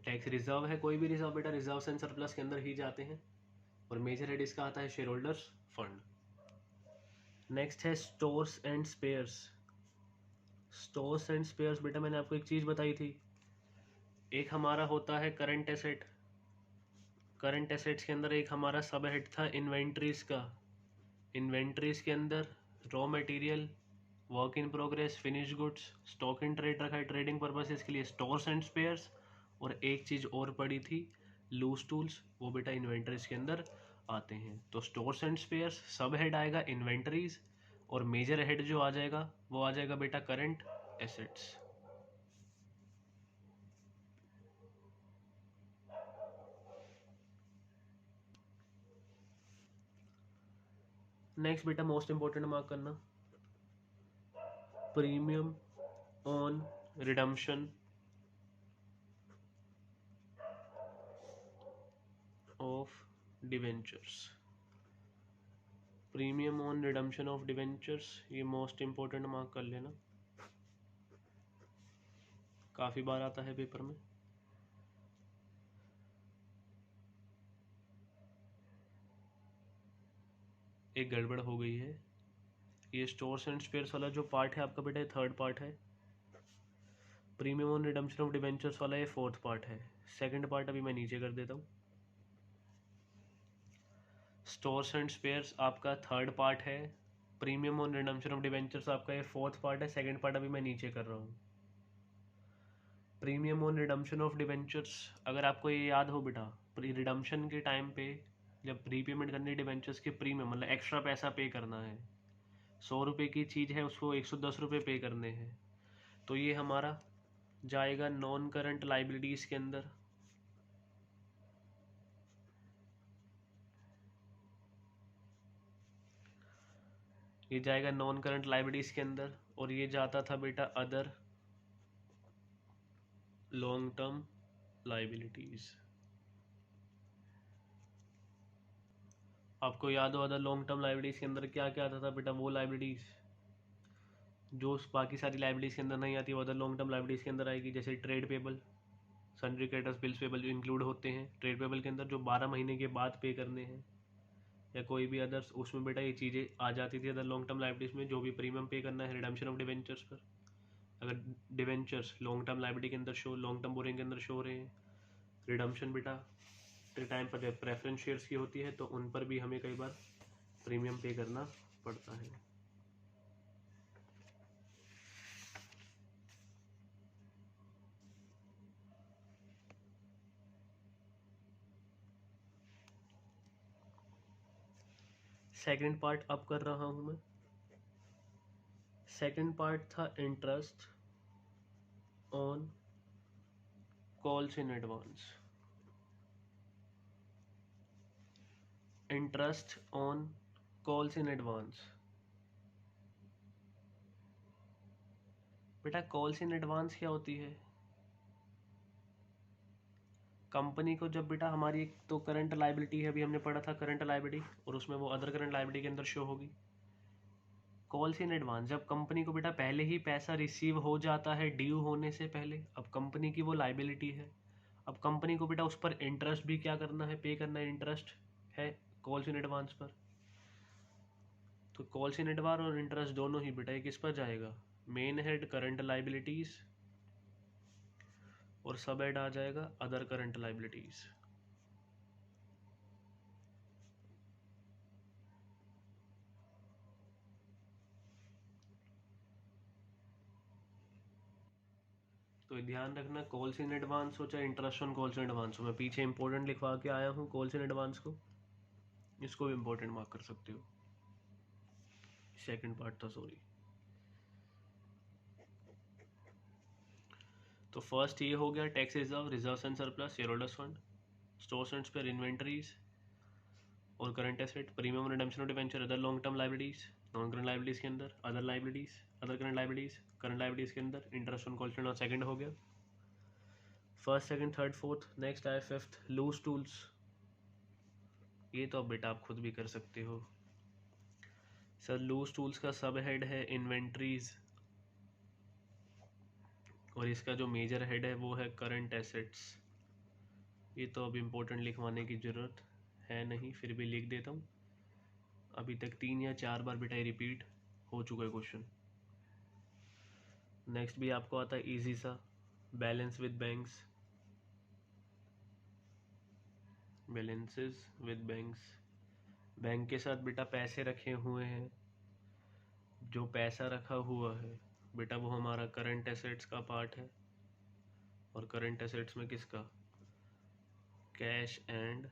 Tax reserve है, कोई भी रिजर्व बेटा रिजर्व एंड सरप्लस के अंदर ही जाते हैं। और मेजर हेड इसका आता है शेयर होल्डर्स फंड। नेक्स्ट है stores and spheres. Stores and spheres बेटा मैंने आपको एक चीज़ बताई थी, एक हमारा होता है करंट एसेट, करंट एसेट्स के अंदर एक हमारा सब हेड था इन्वेंट्रीज का। इन्वेंट्रीज के अंदर raw material, work in progress, finish goods, stock in trade रखा है ट्रेडिंग पर्पसेस के लिए, स्टोर्स एंड स्पेयर्स। और एक चीज़ और पड़ी थी लूज टूल्स, वो बेटा इन्वेंट्रीज के अंदर आते हैं। तो स्टोर्स एंड स्पेयर्स सब हेड आएगा इन्वेंट्रीज, और मेजर हेड जो आ जाएगा वो आ जाएगा बेटा करंट एसेट्स। नेक्स्ट बेटा मोस्ट इंपॉर्टेंट मार्क करना, premium on redemption of debentures. Premium on redemption of debentures, ये मोस्ट इंपॉर्टेंट मार्क कर लेना, काफ़ी बार आता है पेपर में। एक गड़बड़ हो गई है, ये स्टोर्स एंड स्पेयर्स वाला जो पार्ट है आपका बेटा थर्ड पार्ट है, premium on redemption of debentures वाला ये फोर्थ पार्ट है। सेकंड पार्ट अभी मैं नीचे कर देता हूँ। स्टोर्स एंड स्पेयर्स आपका थर्ड पार्ट है, premium on redemption of debentures आपका ये फोर्थ पार्ट है। सेकंड पार्ट अभी मैं नीचे कर रहा हूँ। Premium on redemption of debentures, अगर आपको ये याद हो बेटा, रिडम्पशन के टाइम पे जब प्रीपेमेंट करनी डिवेंचर्स के, प्रीमियम मतलब एक्स्ट्रा पैसा पे करना है, 100 रुपये की चीज़ है उसको 110 रुपये पे करने हैं, तो ये हमारा जाएगा नॉन करंट लाइबिलिटीज़ के अंदर। ये जाएगा नॉन करंट लाइबिलिटीज़ के अंदर, और ये जाता था बेटा अदर लॉन्ग टर्म लाइबिलिटीज़। आपको याद हो अदर लॉन्ग टर्म लाइबिलिटीज़ के अंदर क्या क्या आता था बेटा, वो लाइबिलिटीज़ जो बाकी सारी लाइबिलिटीज़ के अंदर नहीं आती वो अदर लॉन्ग टर्म लाइबिलिटीज़ के अंदर आएगी। जैसे trade payable, sundry creditors, bills payable जो इंक्लूड होते हैं ट्रेड पेबल के अंदर, जो 12 महीने के बाद पे करने हैं, या कोई भी अदर्स, उसमें बेटा ये चीज़ें आ जाती थी अदर लॉन्ग टर्म लाइबिलिटीज़ में। जो भी प्रीमियम पे करना है रिडम्पशन ऑफ डिवेंचर्स पर, अगर डिवेंचर्स लॉन्ग टर्म लाइबिलिटी के अंदर शो, लॉन्ग टर्म बोरिंग के अंदर शो हो रहे हैं, रिडम्पशन बेटा टाइम पर जब प्रेफरेंस शेयर्स की होती है तो उन पर भी हमें कई बार प्रीमियम पे करना पड़ता है। सेकंड पार्ट अब कर रहा हूं मैं। सेकंड पार्ट था interest on calls in advance. Interest on calls in advance, बेटा कॉल्स इन एडवांस क्या होती है? कंपनी को जब बेटा हमारी एक तो करंट लाइबिलिटी है, अभी हमने पढ़ा था करंट लाइबिलिटी, और उसमें वो अदर करंट लाइबिलिटी के अंदर शो होगी। कॉल्स इन एडवांस, जब कंपनी को बेटा पहले ही पैसा रिसीव हो जाता है ड्यू होने से पहले, अब कंपनी की वो लाइबिलिटी है, अब कंपनी को बेटा उस पर इंटरेस्ट भी क्या करना है, पे करना है, इंटरेस्ट है कॉल्स इन एडवांस पर। तो कॉल्स इन एडवांस और इंटरेस्ट दोनों ही बेटा किस पर जाएगा, मेन हेड करंट लाइबिलिटीज, और सब हेड आ जाएगा अदर करंट लाइबिलिटीज। तो ध्यान रखना, कॉल्स इन एडवांस हो चाहे interest on calls in advance हो, मैं पीछे इंपॉर्टेंट लिखवा के आया हूँ कॉल्स इन एडवांस को, इसको भी इंपॉर्टेंट मार्क कर सकते हो। सेकंड पार्ट था, सॉरी। तो फर्स्ट ये हो गया tax reserve, reserve and surplus, share holders fund, stores and spare, inventories और current asset, premium redemption of debenture, other long term liabilities, non current liabilities के अंदर other liabilities, other current liabilities, current liabilities के अंदर interest on calls in advance. Second हो गया। First, second, third, fourth, next आया fifth, loose tools. ये तो अब बेटा आप खुद भी कर सकते हो सर। लूज टूल्स का सब हेड है इन्वेंट्रीज, और इसका जो मेजर हेड है वो है करंट एसेट्स। ये तो अब इम्पोर्टेंट लिखवाने की ज़रूरत है नहीं, फिर भी लिख देता हूँ। अभी तक 3 या 4 बार बेटा रिपीट हो चुका है क्वेश्चन। नेक्स्ट भी आपको आता है इजी सा, balance with banks, balances with banks. Bank के साथ बेटा पैसे रखे हुए हैं, जो पैसा रखा हुआ है बेटा वो हमारा करंट एसेट्स का पार्ट है, और करंट एसेट्स में किसका, कैश एंड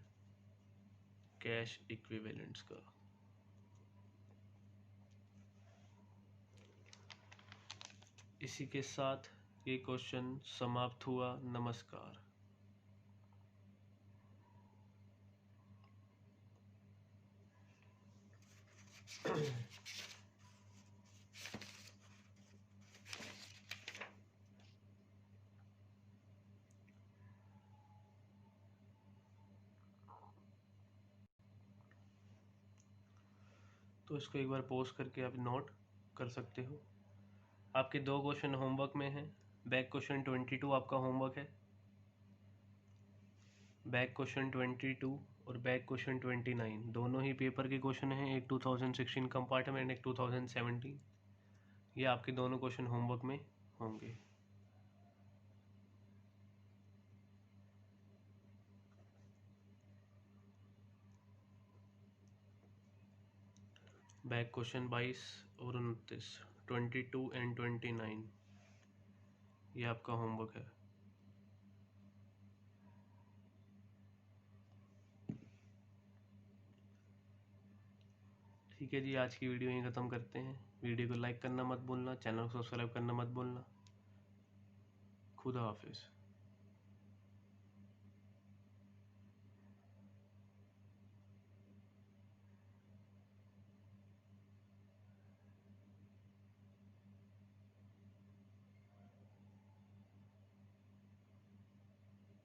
कैश इक्विवेलेंट्स का। इसी के साथ ये क्वेश्चन समाप्त हुआ। नमस्कार। तो इसको एक बार पॉज करके आप नोट कर सकते हो। आपके 2 क्वेश्चन होमवर्क में हैं। बैक क्वेश्चन 22 आपका होमवर्क है, बैक क्वेश्चन 22 और बैक क्वेश्चन 29 दोनों ही पेपर के क्वेश्चन हैं। एक 2016 कंपार्टमेंट, एक 2017। ये आपके दोनों क्वेश्चन होमवर्क में होंगे। बैक क्वेश्चन 22 और 29, 22 एंड 29, ये आपका होमवर्क है। ठीक है जी, आज की वीडियो यहीं ख़त्म करते हैं। वीडियो को लाइक करना मत भूलना, चैनल को सब्सक्राइब करना मत भूलना। खुदा हाफिज़।